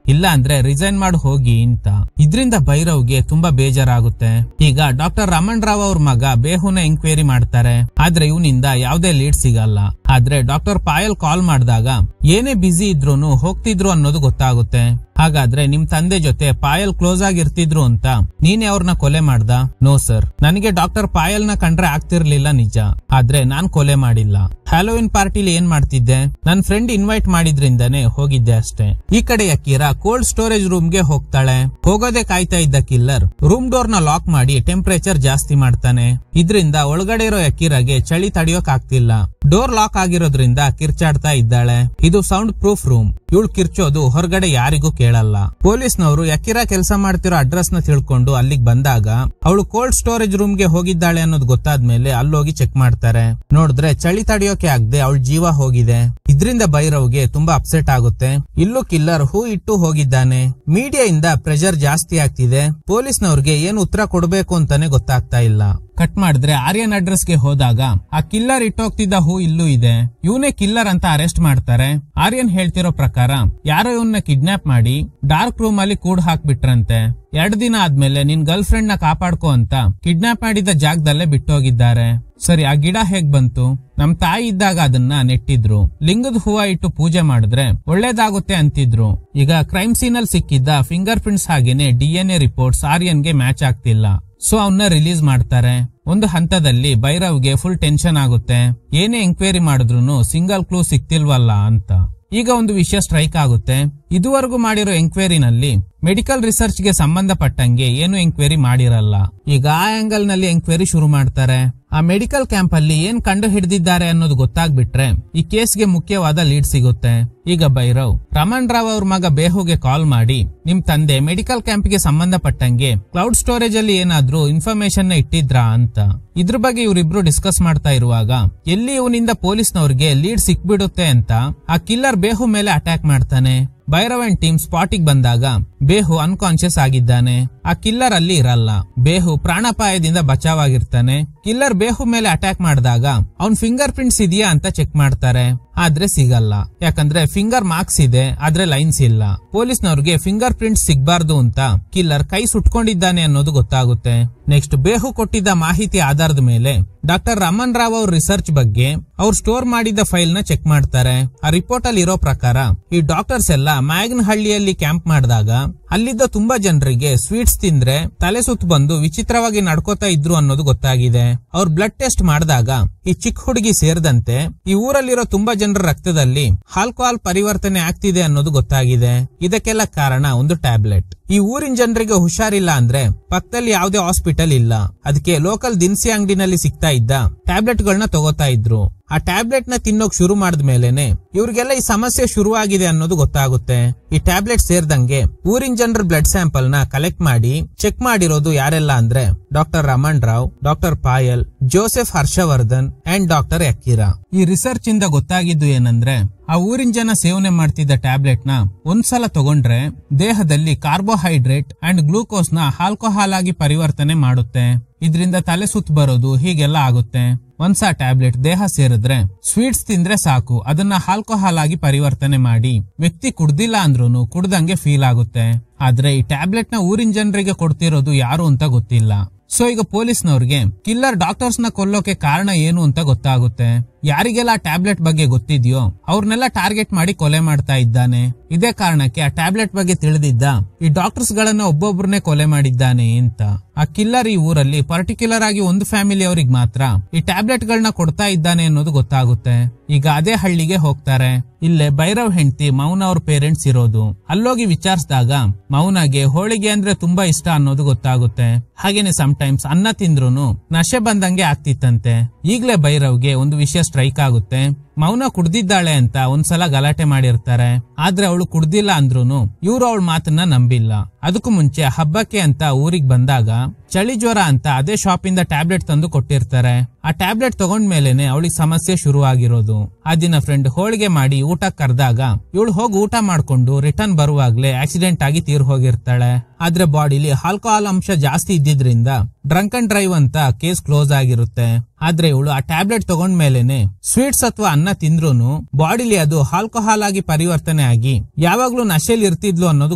ಇಲ್ಲ ಅಂದ್ರೆ ರಿಸೈನ್ ಮಾಡಿ ಹೋಗಿ ಅಂತ. ಇದ್ರಿಂದ ಭೈರವ್ಗೆ ತುಂಬಾ ಬೇಜಾರಾಗುತ್ತೆ. ಈಗ ಡಾಕ್ಟರ್ ರಮಣ್ ರಾವ್ ಅವ್ರ ಮಗ ಬೇಹುನ ಎಂಕ್ವೈರಿ ಮಾಡ್ತಾರೆ. ಆದ್ರೆ ಇವನಿಂದ ಯಾವ್ದೇ ಲೀಡ್ ಸಿಗಲ್ಲ. ಆದ್ರೆ ಡಾಕ್ಟರ್ ಪಾಯಲ್ ಕಾಲ್ ಮಾಡಿದಾಗ ಏನೇ ಬಿಸಿ ಇದ್ರೂನು ಹೋಗ್ತಿದ್ರು ಅನ್ನೋದು ಗೊತ್ತಾಗುತ್ತೆ. ಹಾಗಾದ್ರೆ ನಿಮ್ ತಂದೆ ಜೊತೆ ಪಾಯಲ್ ಕ್ಲೋಸ್ ಆಗಿರ್ತಿದ್ರು ಅಂತ ನೀನೇ ಅವ್ರನ್ನ ಕೊಲೆ ಮಾಡ್ದ? ನೋ ಸರ್, ನನಗೆ ಡಾಕ್ಟರ್ ಪಾಯಲ್ ನ ಕಂಡ್ರೆ ಆಗ್ತಿರ್ಲಿಲ್ಲ ನಿಜ, ಆದ್ರೆ ನಾನ್ ಕೊಲೆ ಮಾಡಿಲ್ಲ. ಹ್ಯಾಲೋವಿನ್ ಪಾರ್ಟಿಲಿ ಏನ್ ಮಾಡ್ತಿದ್ದೆ? ನನ್ ಫ್ರೆಂಡ್ ಇನ್ವೈಟ್ ಮಾಡಿದ್ರಿಂದಾನೆ ಹೋಗಿದ್ದೆ ಅಷ್ಟೇ. ಈ ಕಡೆ ಯಕೀರಾ ಕೋಲ್ಡ್ ಸ್ಟೋರೇಜ್ ರೂಮ್ ಗೆ ಹೋಗ್ತಾಳೆ. ಹೋಗೋದೇ ಕಾಯ್ತಾ ಇದ್ದ ಕಿಲ್ಲರ್ ರೂಮ್ ಡೋರ್ ನ ಲಾಕ್ ಮಾಡಿ ಟೆಂಪರೇಚರ್ ಜಾಸ್ತಿ ಮಾಡ್ತಾನೆ. ಇದ್ರಿಂದ ಒಳಗಡೆ ಇರೋ ಯಕೀರಾಗೆ ಚಳಿ ತಡೆಯೋಕ್ ಆಗ್ತಿಲ್ಲ. ಡೋರ್ ಲಾಕ್ ಆಗಿರೋದ್ರಿಂದ ಕಿರ್ಚಾಡ್ತಾ ಇದ್ದಾಳೆ. ಇದು ಸೌಂಡ್ ಪ್ರೂಫ್ ರೂಮ್. ಇವಳು ಕಿರ್ಚೋದು ಹೊರಗಡೆ ಯಾರಿಗೂ ಕೇಳಲ್ಲ. ಪೊಲೀಸ್ನವರು ಯಕೀರಾ ಕೆಲಸ ಮಾಡ್ತಿರೋ ಅಡ್ರೆಸ್ ನ ತಿಳ್ಕೊಂಡು ಅಲ್ಲಿಗೆ ಬಂದಾಗ ಅವಳು ಕೋಲ್ಡ್ ಸ್ಟೋರೇಜ್ ರೂಮ್ ಗೆ ಹೋಗಿದ್ದಾಳೆ ಅನ್ನೋದು ಗೊತ್ತಾದ್ಮೇಲೆ ಅಲ್ಲೋಗಿ ಚೆಕ್ ಮಾಡ್ತಾರೆ. ನೋಡಿದ್ರೆ ಚಳಿ ತಡೆಯೋಕೆ ಆಗದೆ ಅವಳ ಜೀವ ಹೋಗಿದೆ. ಇದ್ರಿಂದ ಭೈರವ್ಗೆ ತುಂಬಾ ಅಪ್ಸೆಟ್ ಆಗುತ್ತೆ. ಇಲ್ಲೂ ಕಿಲ್ಲರ್ ಹೂ ಇಟ್ಟು ಹೋಗಿದ್ದಾನೆ. ಮೀಡಿಯಾ ಇಂದ ಪ್ರೆಷರ್ ಜಾಸ್ತಿ ಆಗ್ತಿದೆ. ಪೊಲೀಸ್ನವ್ರಿಗೆ ಏನ್ ಉತ್ತರ ಕೊಡ್ಬೇಕು ಅಂತಾನೆ ಗೊತ್ತಾಗ್ತಾ ಇಲ್ಲ. ಕಟ್ ಮಾಡಿದ್ರೆ ಆರ್ಯನ್ ಅಡ್ರೆಸ್ ಗೆ ಹೋದಾಗ ಆ ಕಿಲ್ಲರ್ ಇಟ್ಟೋಗ್ತಿದ್ದ ಹೂ ಇಲ್ಲೂ ಇದೆ. ಇವನೇ ಕಿಲ್ಲರ್ ಅಂತ ಅರೆಸ್ಟ್ ಮಾಡ್ತಾರೆ. ಆರ್ಯನ್ ಹೇಳ್ತಿರೋ ಪ್ರಕಾರ ಯಾರೋ ಇವನ್ನ ಕಿಡ್ನಾಪ್ ಮಾಡಿ ಡಾರ್ಕ್ ರೂಮ್ ಅಲ್ಲಿ ಕೂಡ್ ಹಾಕ್ಬಿಟ್ರಂತೆ. 2 ದಿನ ಆದ್ಮೇಲೆ ನಿನ್ ಗರ್ಲ್ ಫ್ರೆಂಡ್ ನ ಕಾಪಾಡ್ಕೋ ಅಂತ ಕಿಡ್ನಾಪ್ ಮಾಡಿದ ಜಾಗದಲ್ಲೇ ಬಿಟ್ಟೋಗಿದ್ದಾರೆ. ಸರಿ, ಆ ಗಿಡ ಹೇಗ್ ಬಂತು? ನಮ್ ತಾಯಿ ಇದ್ದಾಗ ಅದನ್ನ ನೆಟ್ಟಿದ್ರು. ಲಿಂಗದ ಹೂವ ಇಟ್ಟು ಪೂಜೆ ಮಾಡಿದ್ರೆ ಒಳ್ಳೇದಾಗುತ್ತೆ ಅಂತಿದ್ರು. ಈಗ ಕ್ರೈಮ್ ಸೀನ್ ಅಲ್ಲಿ ಸಿಕ್ಕಿದ್ದ ಫಿಂಗರ್ ಪ್ರಿಂಟ್ಸ್ ಹಾಗೇನೆ DNA ರಿಪೋರ್ಟ್ಸ್ ಆರ್ಯನ್ಗೆ ಮ್ಯಾಚ್ ಆಗ್ತಿಲ್ಲ. ಸೊ ಅವನ್ನ ರಿಲೀಸ್ ಮಾಡ್ತಾರೆ. ಒಂದು ಹಂತದಲ್ಲಿ ಭೈರವ್ಗೆ ಫುಲ್ ಟೆನ್ಷನ್ ಆಗುತ್ತೆ. ಏನೇ ಎಂಕ್ವೈರಿ ಮಾಡಿದ್ರು ಸಿಂಗಲ್ ಕ್ಲೂ ಸಿಕ್ತಿಲ್ವಲ್ಲ ಅಂತ. ಈಗ ಒಂದು ವಿಷಯ ಸ್ಟ್ರೈಕ್ ಆಗುತ್ತೆ. ಇದುವರೆಗೂ ಮಾಡಿರೋ ಎಂಕ್ವೈರಿನಲ್ಲಿ ಮೆಡಿಕಲ್ ರಿಸರ್ಚ್ ಗೆ ಸಂಬಂಧಪಟ್ಟಂಗೆ ಏನು ಎಂಕ್ವೈರಿ ಮಾಡಿರಲ್ಲ. ಈಗ ಆ ಆಂಗಲ್ ನಲ್ಲಿ ಎಂಕ್ವೈರಿ ಶುರು ಮಾಡ್ತಾರೆ. ಆ ಮೆಡಿಕಲ್ ಕ್ಯಾಂಪ್ ಅಲ್ಲಿ ಏನ್ ಕಂಡು ಹಿಡಿದಿದ್ದಾರೆ ಅನ್ನೋದು ಗೊತ್ತಾಗ್ಬಿಟ್ರೆ ಈ ಕೇಸ್ಗೆ ಮುಖ್ಯವಾದ ಲೀಡ್ ಸಿಗುತ್ತೆ. ಈಗ ಭೈರವ್ ರಮಣ್ ರಾವ್ ಅವ್ರ ಮಗ ಬೇಹುಗೆ ಕಾಲ್ ಮಾಡಿ ನಿಮ್ ತಂದೆ ಮೆಡಿಕಲ್ ಕ್ಯಾಂಪ್ ಗೆ ಸಂಬಂಧಪಟ್ಟಂಗೆ ಕ್ಲೌಡ್ ಸ್ಟೋರೇಜ್ ಅಲ್ಲಿ ಏನಾದ್ರೂ ಇನ್ಫಾರ್ಮೇಶನ್ ನ ಇಟ್ಟಿದ್ರಾ ಅಂತ. ಇದ್ರ ಬಗ್ಗೆ ಇವರಿಬ್ರು ಡಿಸ್ಕಸ್ ಮಾಡ್ತಾ ಇರುವಾಗ ಎಲ್ಲಿ ಇವನಿಂದ ಪೊಲೀಸ್ನವ್ರಿಗೆ ಲೀಡ್ ಸಿಕ್ಬಿಡುತ್ತೆ ಅಂತ ಆ ಕಿಲ್ಲರ್ ಬೇಹು ಮೇಲೆ ಅಟ್ಯಾಕ್ ಮಾಡ್ತಾನೆ. ಭೈರವ್ ಅಂಡ್ ಟೀಮ್ ಸ್ಪಾಟಿಗೆ ಬಂದಾಗ ಬೇಹು ಅನ್ಕಾನ್ಶಿಯಸ್ ಆಗಿದ್ದಾನೆ. ಆ ಕಿಲ್ಲರ್ ಅಲ್ಲಿ ಇರಲ್ಲ. ಬೇಹು ಪ್ರಾಣಾಪಾಯದಿಂದ ಬಚಾವಾಗಿರ್ತಾನೆ. ಕಿಲ್ಲರ್ ಬೇಹು ಮೇಲೆ ಅಟ್ಯಾಕ್ ಮಾಡಿದಾಗ ಅವ್ನ್ ಫಿಂಗರ್ ಪ್ರಿಂಟ್ಸ್ ಇದೆಯಾ ಅಂತ ಚೆಕ್ ಮಾಡ್ತಾರೆ. ಆದ್ರೆ ಸಿಗಲ್ಲ. ಯಾಕಂದ್ರೆ ಫಿಂಗರ್ ಮಾರ್ಕ್ಸ್ ಇದೆ, ಆದ್ರೆ ಲೈನ್ಸ್ ಇಲ್ಲ. ಪೊಲೀಸ್ನವ್ರಿಗೆ ಫಿಂಗರ್ ಪ್ರಿಂಟ್ಸ್ ಸಿಗ್ಬಾರ್ದು ಅಂತ ಕಿಲ್ಲರ್ ಕೈ ಸುಟ್ಕೊಂಡಿದ್ದಾನೆ ಅನ್ನೋದು ಗೊತ್ತಾಗುತ್ತೆ. ನೆಕ್ಸ್ಟ್ ಬೇಹು ಕೊಟ್ಟಿದ್ದ ಮಾಹಿತಿ ಆಧಾರದ ಮೇಲೆ ಡಾಕ್ಟರ್ ರಮಣ್ ರಾವ್ ಅವ್ರ ರಿಸರ್ಚ್ ಬಗ್ಗೆ ಅವ್ರು ಸ್ಟೋರ್ ಮಾಡಿದ ಫೈಲ್ ನ ಚೆಕ್ ಮಾಡ್ತಾರೆ. ಆ ರಿಪೋರ್ಟ್ ಅಲ್ಲಿ ಇರೋ ಪ್ರಕಾರ ಈ ಡಾಕ್ಟರ್ಸ್ ಎಲ್ಲ ಮ್ಯಾಗನಹಳ್ಳಿಯಲ್ಲಿ ಕ್ಯಾಂಪ್ ಮಾಡಿದಾಗ ಅಲ್ಲಿದ್ದ ತುಂಬಾ ಜನರಿಗೆ ಸ್ವೀಟ್ಸ್ ತಿಂದ್ರೆ ತಲೆ ಸುತ್ತ ಬಂದು ವಿಚಿತ್ರವಾಗಿ ನಡ್ಕೋತಾ ಇದ್ರು ಅನ್ನೋದು ಗೊತ್ತಾಗಿದೆ. ಅವ್ರ ಬ್ಲಡ್ ಟೆಸ್ಟ್ ಮಾಡಿದಾಗ ಈ ಚಿಕ್ಕ ಹುಡುಗಿ ಸೇರಿದಂತೆ ಈ ಊರಲ್ಲಿರೋ ತುಂಬಾ ಜನರ ರಕ್ತದಲ್ಲಿ ಆಲ್ಕೋಹಾಲ್ ಪರಿವರ್ತನೆ ಆಗ್ತಿದೆ ಅನ್ನೋದು ಗೊತ್ತಾಗಿದೆ. ಇದಕ್ಕೆಲ್ಲ ಕಾರಣ ಒಂದು ಟ್ಯಾಬ್ಲೆಟ್. ಈ ಊರಿನ ಜನರಿಗೆ ಹುಷಾರಿಲ್ಲ ಅಂದ್ರೆ ಪಕ್ಕದಲ್ಲಿ ಯಾವುದೇ ಹಾಸ್ಪಿಟಲ್ ಇಲ್ಲ. ಅದಕ್ಕೆ ಲೋಕಲ್ ದಿನಸಿ ಅಂಗಡಿನಲ್ಲಿ ಸಿಗ್ತಾ ಇದ್ದ ಟ್ಯಾಬ್ಲೆಟ್ ಗಳನ್ನ ತಗೋತಾ ಇದ್ರು. ಆ ಟ್ಯಾಬ್ಲೆಟ್ ನ ತಿನ್ನೋಕ್ ಶುರು ಮಾಡಿದ್ಮೇಲೆನೆ ಇವ್ರಿಗೆಲ್ಲ ಈ ಸಮಸ್ಯೆ ಶುರುವಾಗಿದೆ ಅನ್ನೋದು ಗೊತ್ತಾಗುತ್ತೆ. ಈ ಟ್ಯಾಬ್ಲೆಟ್ ಸೇರ್ದಂಗೆ ಊರಿನ ಜನರ ಬ್ಲಡ್ ಸ್ಯಾಂಪಲ್ ನ ಕಲೆಕ್ಟ್ ಮಾಡಿ ಚೆಕ್ ಮಾಡಿರೋದು ಯಾರೆಲ್ಲ ಅಂದ್ರೆ doctor Raman Rao, doctor Payal, Joseph Harshavardhan and doctor Yakira. ಈ ರಿಸರ್ಚ್ ಇಂದ ಗೊತ್ತಾಗಿದ್ದು ಏನಂದ್ರೆ ಆ ಊರಿನ ಜನ ಸೇವನೆ ಮಾಡ್ತಿದ್ದ ಟ್ಯಾಬ್ಲೆಟ್ ನ ಒಂದ್ಸಲ ತಗೊಂಡ್ರೆ ದೇಹದಲ್ಲಿ ಕಾರ್ಬೋಹೈಡ್ರೇಟ್ ಅಂಡ್ ಗ್ಲೂಕೋಸ್ ನ ಆಲ್ಕೋಹಾಲ್ ಆಗಿ ಪರಿವರ್ತನೆ ಮಾಡುತ್ತೆ. ಇದರಿಂದ ತಲೆ ಸುತ್ತ ಬರೋದು ಹೀಗೆಲ್ಲ ಆಗುತ್ತೆ. ಒಂದ್ಸ ಟ್ಯಾಬ್ಲೆಟ್ ದೇಹ ಸೇರಿದ್ರೆ ಸ್ವೀಟ್ಸ್ ತಿಂದ್ರೆ ಸಾಕು, ಅದನ್ನ ಆಲ್ಕೋಹಾಲ್ ಆಗಿ ಪರಿವರ್ತನೆ ಮಾಡಿ ವ್ಯಕ್ತಿ ಕುಡ್ದಿಲ್ಲ ಅಂದ್ರೂ ಕುಡ್ದಂಗೆ ಫೀಲ್ ಆಗುತ್ತೆ. ಆದ್ರೆ ಈ ಟ್ಯಾಬ್ಲೆಟ್ ನ ಊರಿನ ಜನರಿಗೆ ಕೊಡ್ತಿರೋದು ಯಾರು ಅಂತ ಗೊತ್ತಿಲ್ಲ. ಸೊ ಈಗ ಪೊಲೀಸ್ನವ್ರಿಗೆ ಕಿಲ್ಲರ್ ಡಾಕ್ಟರ್ಸ್ ನ ಕೊಲ್ಲೋಕೆ ಕಾರಣ ಏನು ಅಂತ ಗೊತ್ತಾಗುತ್ತೆ. ಯಾರಿಗೆಲ್ಲ ಟ್ಯಾಬ್ಲೆಟ್ ಬಗ್ಗೆ ಗೊತ್ತಿದ್ಯೋ ಅವ್ರನ್ನೆಲ್ಲ ಟಾರ್ಗೆಟ್ ಮಾಡಿ ಕೊಲೆ ಮಾಡ್ತಾ ಇದ್ದಾನೆ. ಇದೇ ಕಾರಣಕ್ಕೆ ಆ ಟ್ಯಾಬ್ಲೆಟ್ ಬಗ್ಗೆ ತಿಳಿದಿದ್ದ ಈ ಡಾಕ್ಟರ್ಸ್ ಗಳನ್ನ ಒಬ್ಬೊಬ್ಬರನ್ನೇ ಕೊಲೆ ಮಾಡಿದ್ದಾನೆ ಅಂತ. ಆ ಕಿಲ್ಲರ್ ಈ ಊರಲ್ಲಿ ಪರ್ಟಿಕ್ಯುಲರ್ ಆಗಿ ಒಂದು ಫ್ಯಾಮಿಲಿ ಅವ್ರಿಗೆ ಮಾತ್ರ ಈ ಟ್ಯಾಬ್ಲೆಟ್ ಗಳನ್ನ ಕೊಡ್ತಾ ಇದ್ದಾನೆ ಅನ್ನೋದು ಗೊತ್ತಾಗುತ್ತೆ. ಈಗ ಅದೇ ಹಳ್ಳಿಗೆ ಹೋಗ್ತಾರೆ. ಇಲ್ಲೇ ಭೈರವ್ ಹೆಂಡತಿ ಮೌನ ಅವ್ರ ಪೇರೆಂಟ್ಸ್ ಇರೋದು. ಅಲ್ಲೋಗಿ ವಿಚಾರಿಸಿದಾಗ ಮೌನಾಗೆ ಹೋಳಿಗೆ ಅಂದ್ರೆ ತುಂಬಾ ಇಷ್ಟ ಅನ್ನೋದು ಗೊತ್ತಾಗುತ್ತೆ. ಹಾಗೇನೆ ಟೈಮ್ಸ್ ಅನ್ನ ತಿಂದ್ರುನು ನಶೆ ಬಂದಂಗೆ ಆಗ್ತಿತ್ತಂತೆ. ಈಗ್ಲೇ ಭೈರವ್ಗೆ ಒಂದು ವಿಷಯ ಸ್ಟ್ರೈಕ್ ಆಗುತ್ತೆ. ಮೌನ ಕುಡ್ದಿದ್ದಾಳೆ ಅಂತ ಒಂದ್ಸಲ ಗಲಾಟೆ ಮಾಡಿರ್ತಾರೆ. ಆದ್ರೆ ಅವಳು ಕುಡ್ದಿಲ್ಲ ಅಂದ್ರೂನು ಇವ್ರು ಅವಳ ಮಾತನ್ನ ನಂಬಿಲ್ಲ. ಅದಕ್ಕೂ ಮುಂಚೆ ಹಬ್ಬಕ್ಕೆ ಅಂತ ಊರಿಗೆ ಬಂದಾಗ ಚಳಿ ಜ್ವರ ಅಂತ ಅದೇ ಶಾಪ್ ಇಂದ ಟ್ಯಾಬ್ಲೆಟ್ ತಂದು ಕೊಟ್ಟಿರ್ತಾರೆ. ಆ ಟ್ಯಾಬ್ಲೆಟ್ ತಗೊಂಡ್ಮೇಲೆನೆ ಅವಳಿಗೆ ಸಮಸ್ಯೆ ಶುರು ಆಗಿರೋದು. ಆ ದಿನ ಫ್ರೆಂಡ್ ಹೋಳಿಗೆ ಮಾಡಿ ಊಟ ಕರೆದಾಗ ಇವಳು ಹೋಗಿ ಊಟ ಮಾಡ್ಕೊಂಡು ರಿಟರ್ನ್ ಬರುವಾಗ್ಲೇ ಆಕ್ಸಿಡೆಂಟ್ ಆಗಿ ತೀರ್ ಹೋಗಿರ್ತಾಳೆ. ಆದ್ರೆ ಬಾಡಿಲಿ ಆಲ್ಕೋಹಾಲ್ ಅಂಶ ಜಾಸ್ತಿ ಇದ್ದಿದ್ರಿಂದ ಡ್ರಂಕ್ ಅಂಡ್ ಡ್ರೈವ್ ಅಂತ ಕೇಸ್ ಕ್ಲೋಸ್ ಆಗಿರುತ್ತೆ. ಆದ್ರೆ ಇವಳು ಆ ಟ್ಯಾಬ್ಲೆಟ್ ತಗೊಂಡ್ಮೇಲೆನೆ ಸ್ವೀಟ್ಸ್ ಅಥವಾ ಅನ್ನ ತಿಂದ್ರೂನು ಬಾಡಿಲಿ ಅದು ಆಲ್ಕೋಹಾಲ್ ಆಗಿ ಪರಿವರ್ತನೆ ಆಗಿ ಯಾವಾಗ್ಲೂ ನಶೆಲಿ ಇರ್ತಿದ್ಲು ಅನ್ನೋದು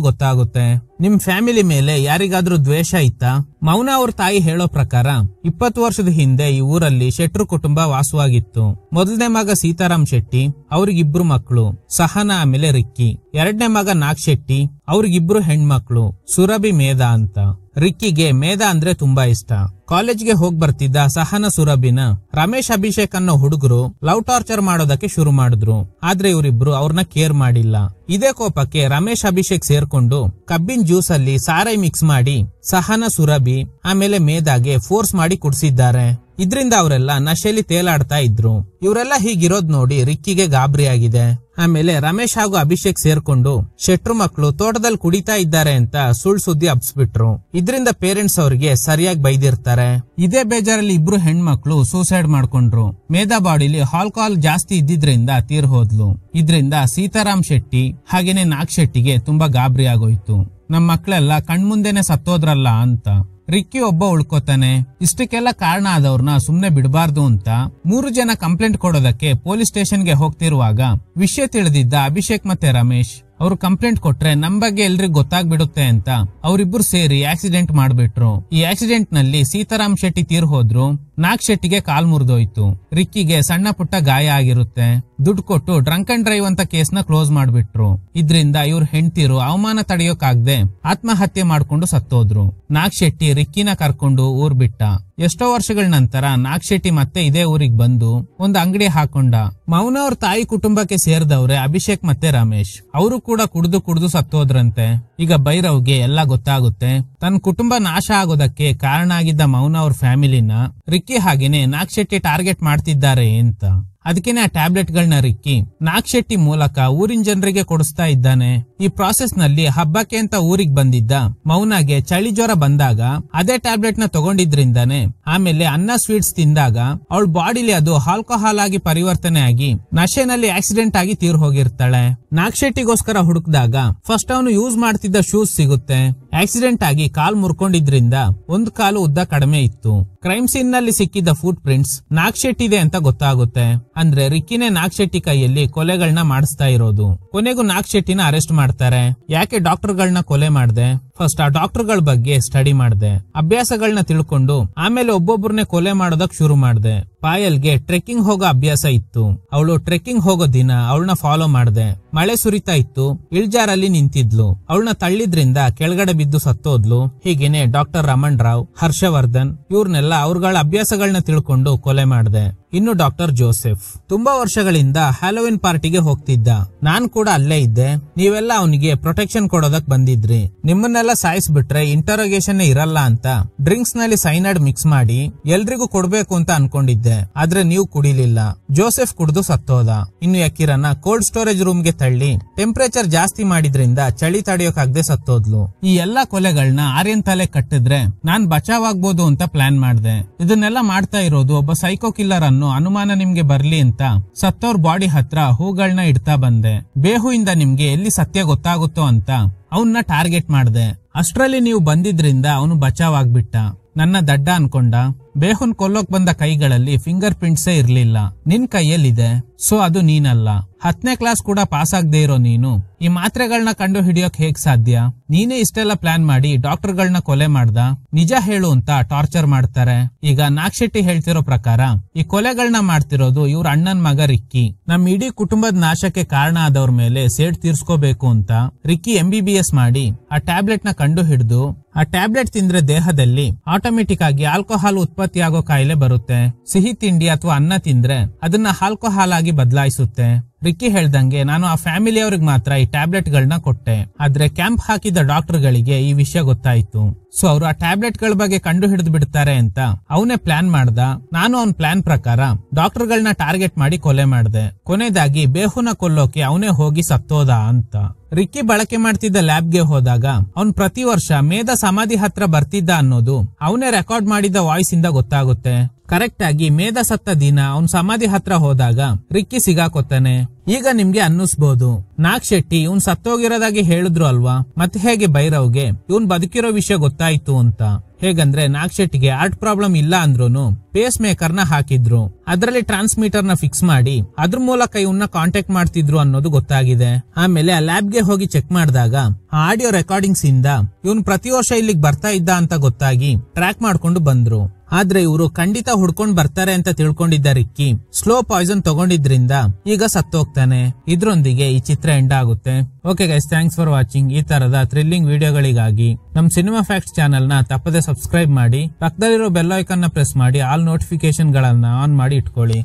ಗೊತ್ತಾಗುತ್ತೆ. ನಿಮ್ ಫ್ಯಾಮಿಲಿ ಮೇಲೆ ಯಾರಿಗಾದ್ರೂ ದ್ವೇಷ ಇತ್ತಾ? ಮೌನ ಅವ್ರ ತಾಯಿ ಹೇಳೋ ಪ್ರಕಾರ 20 ವರ್ಷದ ಹಿಂದೆ ಈ ಊರಲ್ಲಿ ಶೆಟ್ರು ಕುಟುಂಬ ವಾಸವಾಗಿತ್ತು. ಮೊದಲನೇ ಮಗ ಸೀತಾರಾಮ್ ಶೆಟ್ಟಿ, ಅವ್ರಿಗಿಬ್ರು ಮಕ್ಕಳು ಸಹನಾ ಆಮೇಲೆ ರಿಕ್ಕಿ. ಎರಡನೇ ಮಗ ನಾಗ್ ಶೆಟ್ಟಿ, ಅವ್ರಿಗಿಬ್ರು ಹೆಣ್ಮಕ್ಳು ಸುರಭಿ ಮೇಧಾ ಅಂತ. ರಿಕ್ಕಿಗೆ ಮೇಧಾ ಅಂದ್ರೆ ತುಂಬಾ ಇಷ್ಟ. ಕಾಲೇಜ್ಗೆ ಹೋಗ್ ಬರ್ತಿದ್ದ ಸಹನ ಸುರಭಿನ ರಮೇಶ್ ಅಭಿಷೇಕ್ ಅನ್ನೋ ಹುಡುಗರು ಲವ್ ಟಾರ್ಚರ್ ಮಾಡೋದಕ್ಕೆ ಶುರು ಮಾಡಿದ್ರು. ಆದ್ರೆ ಇವರಿಬ್ರು ಅವ್ರನ್ನ ಕೇರ್ ಮಾಡಿಲ್ಲ. ಇದೇ ಕೋಪಕ್ಕೆ ರಮೇಶ್ ಅಭಿಷೇಕ್ ಸೇರ್ಕೊಂಡು ಕಬ್ಬಿನ ಜ್ಯೂಸ್ ಅಲ್ಲಿ ಸಾರೈ ಮಿಕ್ಸ್ ಮಾಡಿ ಸಹನ ಸುರಭಿ ಆಮೇಲೆ ಮೇಧಾಗೆ ಫೋರ್ಸ್ ಮಾಡಿ ಕುಡ್ಸಿದ್ದಾರೆ. ಇದ್ರಿಂದ ಅವರೆಲ್ಲ ನಶೆಲಿ ತೇಲಾಡ್ತಾ ಇದ್ರು. ಇವರೆಲ್ಲ ಹೀಗಿರೋದ್ ನೋಡಿ ರಿಕ್ಕಿಗೆ ಗಾಬರಿ ಆಗಿದೆ. ಆಮೇಲೆ ರಮೇಶ್ ಹಾಗೂ ಅಭಿಷೇಕ್ ಸೇರ್ಕೊಂಡು ಶೆಟ್ರು ಮಕ್ಕಳು ತೋಟದಲ್ಲಿ ಕುಡಿತಾ ಇದ್ದಾರೆ ಅಂತ ಸುಳ್ಳು ಸುದ್ದಿ ಹಬ್ಸ್ಬಿಟ್ರು. ಇದ್ರಿಂದ ಪೇರೆಂಟ್ಸ್ ಅವ್ರಿಗೆ ಸರಿಯಾಗಿ ಬೈದಿರ್ತಾರೆ. ಇದೇ ಬೇಜಾರಲ್ಲಿ ಇಬ್ರು ಹೆಣ್ಮಕ್ಳು ಸೂಸೈಡ್ ಮಾಡ್ಕೊಂಡ್ರು. ಮೇಧಾ ಬಾಡಿಲಿ ಆಲ್ಕೋಹಾಲ್ ಜಾಸ್ತಿ ಇದ್ದಿದ್ರಿಂದ ತೀರ್ ಹೋದ್ಲು. ಇದ್ರಿಂದ ಸೀತಾರಾಮ್ ಶೆಟ್ಟಿ ಹಾಗೇನೆ ನಾಗ್ ಶೆಟ್ಟಿಗೆ ತುಂಬಾ ಗಾಬರಿ ಆಗೋಯ್ತು. ನಮ್ ಮಕ್ಳೆಲ್ಲ ಕಣ್ಮುಂದೆನೆ ಸತ್ತೋದ್ರಲ್ಲ ಅಂತ. ರಿಕ್ಕಿ ಒಬ್ಬ ಉಳ್ಕೋತಾನೆ. ಇಷ್ಟಕ್ಕೆಲ್ಲ ಕಾರಣ ಆದವ್ರನ್ನ ಸುಮ್ನೆ ಬಿಡಬಾರ್ದು ಅಂತ 3 ಜನ ಕಂಪ್ಲೇಂಟ್ ಕೊಡೋದಕ್ಕೆ ಪೊಲೀಸ್ ಸ್ಟೇಷನ್ಗೆ ಹೋಗ್ತಿರುವಾಗ ವಿಷಯ ತಿಳಿದಿದ್ದ ಅಭಿಷೇಕ್ ಮತ್ತೆ ರಮೇಶ್ ಅವ್ರು ಕಂಪ್ಲೇಂಟ್ ಕೊಟ್ರೆ ನಮ್ ಬಗ್ಗೆ ಎಲ್ರಿಗೂ ಗೊತ್ತಾಗ್ಬಿಡುತ್ತೆ ಅಂತ ಅವ್ರಿಬ್ರು ಸೇರಿ ಆಕ್ಸಿಡೆಂಟ್ ಮಾಡ್ಬಿಟ್ರು. ಈ ಆಕ್ಸಿಡೆಂಟ್ ನಲ್ಲಿ ಸೀತಾರಾಮ್ ಶೆಟ್ಟಿ ತೀರ್ ಹೋದ್ರು. ನಾಗ್ ಶೆಟ್ಟಿಗೆ ಕಾಲ್ ಮುರಿದೋಯ್ತು. ರಿಕ್ಕಿಗೆ ಸಣ್ಣ ಪುಟ್ಟ ಗಾಯ ಆಗಿರುತ್ತೆ. ದುಡ್ಡು ಕೊಟ್ಟು ಡ್ರಂಕ್ ಅಂಡ್ ಡ್ರೈವ್ ಅಂತ ಕೇಸ್ ನ ಕ್ಲೋಸ್ ಮಾಡ್ಬಿಟ್ರು. ಇದ್ರಿಂದ ಇವ್ರ ಹೆಂಡ್ತಿರು ಅವಮಾನ ತಡೆಯೋಕಾಗ್ದೆ ಆತ್ಮಹತ್ಯೆ ಮಾಡ್ಕೊಂಡು ಸತ್ತೋದ್ರು. ನಾಗ್ ಶೆಟ್ಟಿ ರಿಕ್ಕಿನ ಕರ್ಕೊಂಡು ಊರ್ ಬಿಟ್ಟ. ಎಷ್ಟೋ ವರ್ಷಗಳ ನಂತರ ನಾಗ್ ಶೆಟ್ಟಿ ಮತ್ತೆ ಇದೇ ಊರಿಗೆ ಬಂದು ಒಂದು ಅಂಗಡಿ ಹಾಕೊಂಡ. ಮೌನ ಅವ್ರ ತಾಯಿ ಕುಟುಂಬಕ್ಕೆ ಸೇರಿದವ್ರೆ ಅಭಿಷೇಕ್ ಮತ್ತೆ ರಮೇಶ್. ಅವರು ಕೂಡ ಕುಡ್ದು ಸತ್ತೋದ್ರಂತೆ. ಈಗ ಭೈರವ್ಗೆ ಎಲ್ಲ ಗೊತ್ತಾಗುತ್ತೆ. ತನ್ನ ಕುಟುಂಬ ನಾಶ ಆಗೋದಕ್ಕೆ ಕಾರಣ ಆಗಿದ್ದ ಮೌನ ಅವ್ರ ಫ್ಯಾಮಿಲಿನ ರಿಕ್ಕಿ ಹಾಗೇನೆ ನಾಗ್ ಶೆಟ್ಟಿ ಟಾರ್ಗೆಟ್ ಮಾಡ್ತಿದ್ದಾರೆ ಅಂತ. ಅದಕ್ಕೇನೆ ಆ ಟ್ಯಾಬ್ಲೆಟ್ ಗಳನ್ನ ರಿಕ್ಕಿ ನಾಗ್ ಶೆಟ್ಟಿ ಮೂಲಕ ಊರಿನ ಜನರಿಗೆ ಕೊಡಿಸ್ತಾ ಇದ್ದಾನೆ. ಈ ಪ್ರಾಸೆಸ್ ನಲ್ಲಿ ಹಬ್ಬಕ್ಕೆ ಅಂತ ಊರಿಗೆ ಬಂದಿದ್ದ ಮೌನಾಗೆ ಚಳಿ ಜ್ವರ ಬಂದಾಗ ಅದೇ ಟ್ಯಾಬ್ಲೆಟ್ ನ ತಗೊಂಡಿದ್ರಿಂದಾನೆ ಆಮೇಲೆ ಅನ್ನ ಸ್ವೀಟ್ಸ್ ತಿಂದಾಗ ಅವಳ ಬಾಡಿಲಿ ಅದು ಆಲ್ಕೋಹಾಲ್ ಆಗಿ ಪರಿವರ್ತನೆ ಆಗಿ ನಶೆನಲ್ಲಿ ಆಕ್ಸಿಡೆಂಟ್ ಆಗಿ ತೀರ್ ಹೋಗಿರ್ತಾಳೆ. ನಾಗ್ ಶೆಟ್ಟಿಗೋಸ್ಕರ ಹುಡುಕ್ದಾಗ ಫಸ್ಟ್ ಅವನು ಯೂಸ್ ಮಾಡ್ತಿದ್ದ ಶೂಸ್ ಸಿಗುತ್ತೆ. ಆಕ್ಸಿಡೆಂಟ್ ಆಗಿ ಕಾಲ್ ಮುರ್ಕೊಂಡಿದ್ರಿಂದ ಒಂದು ಕಾಲು ಉದ್ದ ಕಡಿಮೆ ಇತ್ತು. ಕ್ರೈಮ್ ಸೀನ್ ನಲ್ಲಿ ಸಿಕ್ಕಿದ್ದ ಫುಟ್ ಪ್ರಿಂಟ್ಸ್ ನಾಗ್ ಶೆಟ್ಟಿದೆ ಅಂತ ಗೊತ್ತಾಗುತ್ತೆ. ಅಂದ್ರೆ ರಿಕ್ಕಿನೇ ನಾಗ್ ಶೆಟ್ಟಿ ಕೈಯಲ್ಲಿ ಕೊಲೆಗಳನ್ನ ಮಾಡಿಸ್ತಾ ಇರೋದು. ಕೊನೆಗೂ ನಾಗ್ ಶೆಟ್ಟಿನ ಅರೆಸ್ಟ್ ಮಾಡ್ತಾರೆ. ಯಾಕೆ ಡಾಕ್ಟರ್ ಗಳನ್ನ ಕೊಲೆ ಮಾಡ್ದೆ? ಫಸ್ಟ್ ಆ ಡಾಕ್ಟರ್ ಗಳ ಬಗ್ಗೆ ಸ್ಟಡಿ ಮಾಡ್ದೆ, ಅಭ್ಯಾಸಗಳನ್ನ ತಿಳ್ಕೊಂಡು ಆಮೇಲೆ ಒಬ್ಬೊಬ್ಬರನ್ನೇ ಕೊಲೆ ಮಾಡೋದಕ್ ಶುರು ಮಾಡ್ದೆ. ಪಾಯಲ್ಗೆ ಟ್ರೆಕ್ಕಿಂಗ್ ಹೋಗೋ ಅಭ್ಯಾಸ ಇತ್ತು. ಅವಳು ಟ್ರೆಕ್ಕಿಂಗ್ ಹೋಗೋ ದಿನ ಅವಳನ್ನ ಫಾಲೋ ಮಾಡ್ದೆ. ಮಳೆ ಸುರಿತಾ ಇತ್ತು. ಇಳ್ಜಾರಲ್ಲಿ ನಿಂತಿದ್ಲು. ಅವಳನ್ನ ತಳ್ಳಿದ್ರಿಂದ ಕೆಳಗಡೆ ಬಿದ್ದು ಸತ್ತೋದ್ಲು. ಹೀಗೇನೆ ಡಾಕ್ಟರ್ ರಮಣ್ ರಾವ್, ಹರ್ಷವರ್ಧನ್ ಇವ್ರನ್ನೆಲ್ಲ ಅವ್ರಗಳ ಅಭ್ಯಾಸಗಳನ್ನ ತಿಳ್ಕೊಂಡು ಕೊಲೆ ಮಾಡ್ದೆ. ಇನ್ನು ಡಾಕ್ಟರ್ ಜೋಸೆಫ್ ತುಂಬಾ ವರ್ಷಗಳಿಂದ ಹ್ಯಾಲೋವಿನ್ ಪಾರ್ಟಿಗೆ ಹೋಗ್ತಿದ್ದ. ನಾನ್ ಕೂಡ ಅಲ್ಲೇ ಇದ್ದೆ. ನೀವೆಲ್ಲ ಅವನಿಗೆ ಪ್ರೊಟೆಕ್ಷನ್ ಕೊಡೋದಕ್ ಬಂದಿದ್ರಿ. ನಿಮ್ಮನ್ನೆಲ್ಲ ಸಾಯಿಸ್ಬಿಟ್ರೆ ಇಂಟರೋಗೇಷನ್ ಇರಲ್ಲ ಅಂತ ಡ್ರಿಂಕ್ಸ್ ನಲ್ಲಿ ಸೈನೈಡ್ ಮಿಕ್ಸ್ ಮಾಡಿ ಎಲ್ರಿಗೂ ಕೊಡ್ಬೇಕು ಅಂತ ಅನ್ಕೊಂಡಿದ್ದೆ. ಆದ್ರೆ ನೀವು ಕುಡಿಲಿಲ್ಲ. ಜೋಸೆಫ್ ಕುಡಿದು ಸತ್ತೋದ. ಇನ್ನು ಯಕಿರನ್ನ ಕೋಲ್ಡ್ ಸ್ಟೋರೇಜ್ ರೂಮ್ ಗೆ ತಳ್ಳಿ ಟೆಂಪರೇಚರ್ ಜಾಸ್ತಿ ಮಾಡಿದ್ರಿಂದ ಚಳಿ ತಡೆಯೋಕಾಗದೆ ಸತ್ತೋದ್ಲು. ಈ ಎಲ್ಲಾ ಕೊಲೆಗಳನ್ನ ಆರ್ಯನ್ ತಲೆ ಕಟ್ಟಿದ್ರೆ ನಾನ್ ಬಚಾವ್ ಆಗ್ಬೋದು ಅಂತ ಪ್ಲಾನ್ ಮಾಡ್ದೆ. ಇದನ್ನೆಲ್ಲ ಮಾಡ್ತಾ ಇರೋದು ಒಬ್ಬ ಸೈಕೋ ಕಿಲ್ಲರ್ ಅನ್ನು ಅನುಮಾನ ನಿಮ್ಗೆ ಬರ್ಲಿ ಅಂತ ಸತ್ತೋರ್ ಬಾಡಿ ಹತ್ರ ಹೂಗಳನ್ನ ಇಡ್ತಾ ಬಂದೆ. ಬೇಹುಯಿಂದ ನಿಮ್ಗೆ ಎಲ್ಲಿ ಸತ್ಯ ಗೊತ್ತಾಗುತ್ತೋ ಅಂತ ಅವನ್ನ ಟಾರ್ಗೆಟ್ ಮಾಡ್ದೆ. ಅಷ್ಟ್ರಲ್ಲಿ ನೀವು ಬಂದಿದ್ರಿಂದ ಅವನು ಬಚಾವ್ ಆಗ್ಬಿಟ್ಟ. ನನ್ನ ದಡ್ಡ ಅನ್ಕೊಂಡ. ಬೇಹುನ್ ಕೊಲ್ಲೋಕ್ ಬಂದ ಕೈಗಳಲ್ಲಿ ಫಿಂಗರ್ ಪ್ರಿಂಟ್ಸೇ ಇರ್ಲಿಲ್ಲ. ನಿನ್ ಕೈಯಲ್ಲಿದೆ, ಸೊ ಅದು ನೀನಲ್ಲ. 10ನೇ ಕ್ಲಾಸ್ ಕೂಡ ಪಾಸ್ ಆಗದೆ ಇರೋ ನೀನು ಈ ಮಾತ್ರೆಗಳನ್ನ ಕಂಡು ಹಿಡಿಯೋಕ್ ಹೇಗ್ ಸಾಧ್ಯ? ನೀನೇ ಇಷ್ಟೆಲ್ಲ ಪ್ಲಾನ್ ಮಾಡಿ ಡಾಕ್ಟರ್ಗಳನ್ನ ಕೊಲೆ ಮಾಡ್ದ? ನಿಜ ಹೇಳು ಅಂತ ಟಾರ್ಚರ್ ಮಾಡ್ತಾರೆ. ಈಗ ನಾಗಶೆಟ್ಟಿ ಹೇಳ್ತಿರೋ ಪ್ರಕಾರ ಈ ಕೊಲೆಗಳನ್ನ ಮಾಡ್ತಿರೋದು ಇವ್ರ ಅಣ್ಣನ್ ಮಗ ರಿಕ್ಕಿ. ನಮ್ ಇಡೀ ಕುಟುಂಬದ ನಾಶಕ್ಕೆ ಕಾರಣ ಆದವ್ರ ಮೇಲೆ ಸೇಡ್ ತೀರ್ಸ್ಕೋಬೇಕು ಅಂತ ರಿಕ್ಕಿ MBBS ಮಾಡಿ ಆ ಟ್ಯಾಬ್ಲೆಟ್ ನ ಕಂಡು ಹಿಡಿದು ಆ ಟ್ಯಾಬ್ಲೆಟ್ ತಿಂದ್ರೆ ದೇಹದಲ್ಲಿ ಆಟೋಮೆಟಿಕ್ ಆಗಿ ಆಲ್ಕೋಹಾಲ್ ಉತ್ಪತ್ತಿ ಆಗೋ ಕಾಯಿಲೆ ಬರುತ್ತೆ. ಸಿಹಿ ತಿಂಡಿ ಅಥವಾ ಅನ್ನ ತಿಂದ್ರೆ ಅದನ್ನ ಆಲ್ಕೋಹಾಲ್ ಆಗಿ ಬದಲಾಯಿಸುತ್ತೆ. ರಿಕ್ಕಿ ಹೇಳ್ದಂಗೆ ನಾನು ಆ ಫ್ಯಾಮಿಲಿಯವ್ರಿಗೆ ಮಾತ್ರ ಈ ಟ್ಯಾಬ್ಲೆಟ್ ಗಳನ್ನ ಕೊಟ್ಟೆ. ಆದ್ರೆ ಕ್ಯಾಂಪ್ ಹಾಕಿದ ಡಾಕ್ಟರ್ ಗಳಿಗೆ ಈ ವಿಷಯ ಗೊತ್ತಾಯ್ತು. ಸೊ ಅವರು ಆ ಟ್ಯಾಬ್ಲೆಟ್ ಗಳ ಬಗ್ಗೆ ಕಂಡು ಹಿಡಿದು ಬಿಡ್ತಾರೆ ಅಂತ ಅವನೇ ಪ್ಲಾನ್ ಮಾಡ್ದ. ನಾನು ಅವನ್ ಪ್ಲಾನ್ ಪ್ರಕಾರ ಡಾಕ್ಟರ್ ಗಳನ್ನ ಟಾರ್ಗೆಟ್ ಮಾಡಿ ಕೊಲೆ ಮಾಡ್ದೆ. ಕೊನೆದಾಗಿ ಬೇಹುನ ಕೊಲ್ಲೋಕೆ ಅವನೇ ಹೋಗಿ ಸತ್ತೋದ ಅಂತ. ರಿಕ್ಕಿ ಬಳಕೆ ಮಾಡ್ತಿದ್ದ ಲ್ಯಾಬ್ಗೆ ಹೋದಾಗ ಅವ್ನ್ ಪ್ರತಿ ವರ್ಷ ಮೇಧ ಸಮಾಧಿ ಹತ್ರ ಬರ್ತಿದ್ದ ಅನ್ನೋದು ಅವನೇ ರೆಕಾರ್ಡ್ ಮಾಡಿದ ವಾಯ್ಸ್ ಇಂದ ಗೊತ್ತಾಗುತ್ತೆ. ಕರೆಕ್ಟ್ ಆಗಿ ಮೇಧ ಸತ್ತ ದಿನ ಅವ್ನ್ ಸಮಾಧಿ ಹತ್ರ ಹೋದಾಗ ರಿಕ್ಕಿ ಸಿಗಾಕೊತಾನೆ. ಈಗ ನಿಮ್ಗೆ ಅನ್ನಿಸ್ಬೋದು, ನಾಗಶೆಟ್ಟಿ ಇವ್ನ್ ಸತ್ತೋಗಿರೋದಾಗಿ ಹೇಳಿದ್ರು ಅಲ್ವಾ, ಮತ್ತೆ ಹೇಗೆ ಭೈರವ್ಗೆ ಇವ್ನ್ ಬದುಕಿರೋ ವಿಷಯ ಗೊತ್ತಾಯ್ತು ಅಂತ? ಹೇಗಂದ್ರೆ ನಾಗಶೆಟ್ಟಿಗೆ ಹಾರ್ಟ್ ಪ್ರಾಬ್ಲಮ್ ಇಲ್ಲ ಅಂದ್ರೂನು ಪೇಸ್ ಮೇಕರ್ ನ ಹಾಕಿದ್ರು, ಅದರಲ್ಲಿ ಟ್ರಾನ್ಸ್ಮಿಟರ್ ನ ಫಿಕ್ಸ್ ಮಾಡಿ ಅದ್ರ ಮೂಲಕ ಇವನ್ನ ಕಾಂಟ್ಯಾಕ್ಟ್ ಮಾಡ್ತಿದ್ರು ಅನ್ನೋದು ಗೊತ್ತಾಗಿದೆ. ಆಮೇಲೆ ಆ ಲ್ಯಾಬ್ಗೆ ಹೋಗಿ ಚೆಕ್ ಮಾಡಿದಾಗ ಆ ಆಡಿಯೋ ರೆಕಾರ್ಡಿಂಗ್ಸ್ ಇಂದ ಇವನ್ ಪ್ರತಿ ವರ್ಷ ಇಲ್ಲಿಗೆ ಬರ್ತಾ ಇದ್ದ ಅಂತ ಗೊತ್ತಾಗಿ ಟ್ರ್ಯಾಕ್ ಮಾಡ್ಕೊಂಡು ಬಂದ್ರು. ಆದ್ರೆ ಇವರು ಖಂಡಿತ ಹುಡ್ಕೊಂಡ್ ಬರ್ತಾರೆ ಅಂತ ತಿಳ್ಕೊಂಡಿದ್ದ ರಿಕ್ಕಿ ಸ್ಲೋ ಪಾಯ್ಸನ್ ತಗೊಂಡಿದ್ರಿಂದ ಈಗ ಸತ್ತೋಗ್ತಾನೆ. ಇದ್ರೊಂದಿಗೆ ಈ ಚಿತ್ರ ಎಂಡ್ ಆಗುತ್ತೆ. Okay guys, thanks for watching. ಈ ತರದ ಥ್ರಿಲ್ಲಿಂಗ್ ವಿಡಿಯೋಗಳಿಗಾಗಿ ನಮ್ ಸಿನಿಮಾ ಫ್ಯಾಕ್ಟ್ಸ್ ಚಾನೆಲ್ ನ ತಪ್ಪದೆ ಸಬ್ಸ್ಕ್ರೈಬ್ ಮಾಡಿ, ಪಕ್ಕದಲ್ಲಿರೋ ಬೆಲ್ ಐಕಾನ್ ನ ಪ್ರೆಸ್ ಮಾಡಿ ಆಲ್ ನೋಟಿಫಿಕೇಶನ್ ಗಳನ್ನ ಆನ್ ಮಾಡಿ ಇಟ್ಕೊಳ್ಳಿ.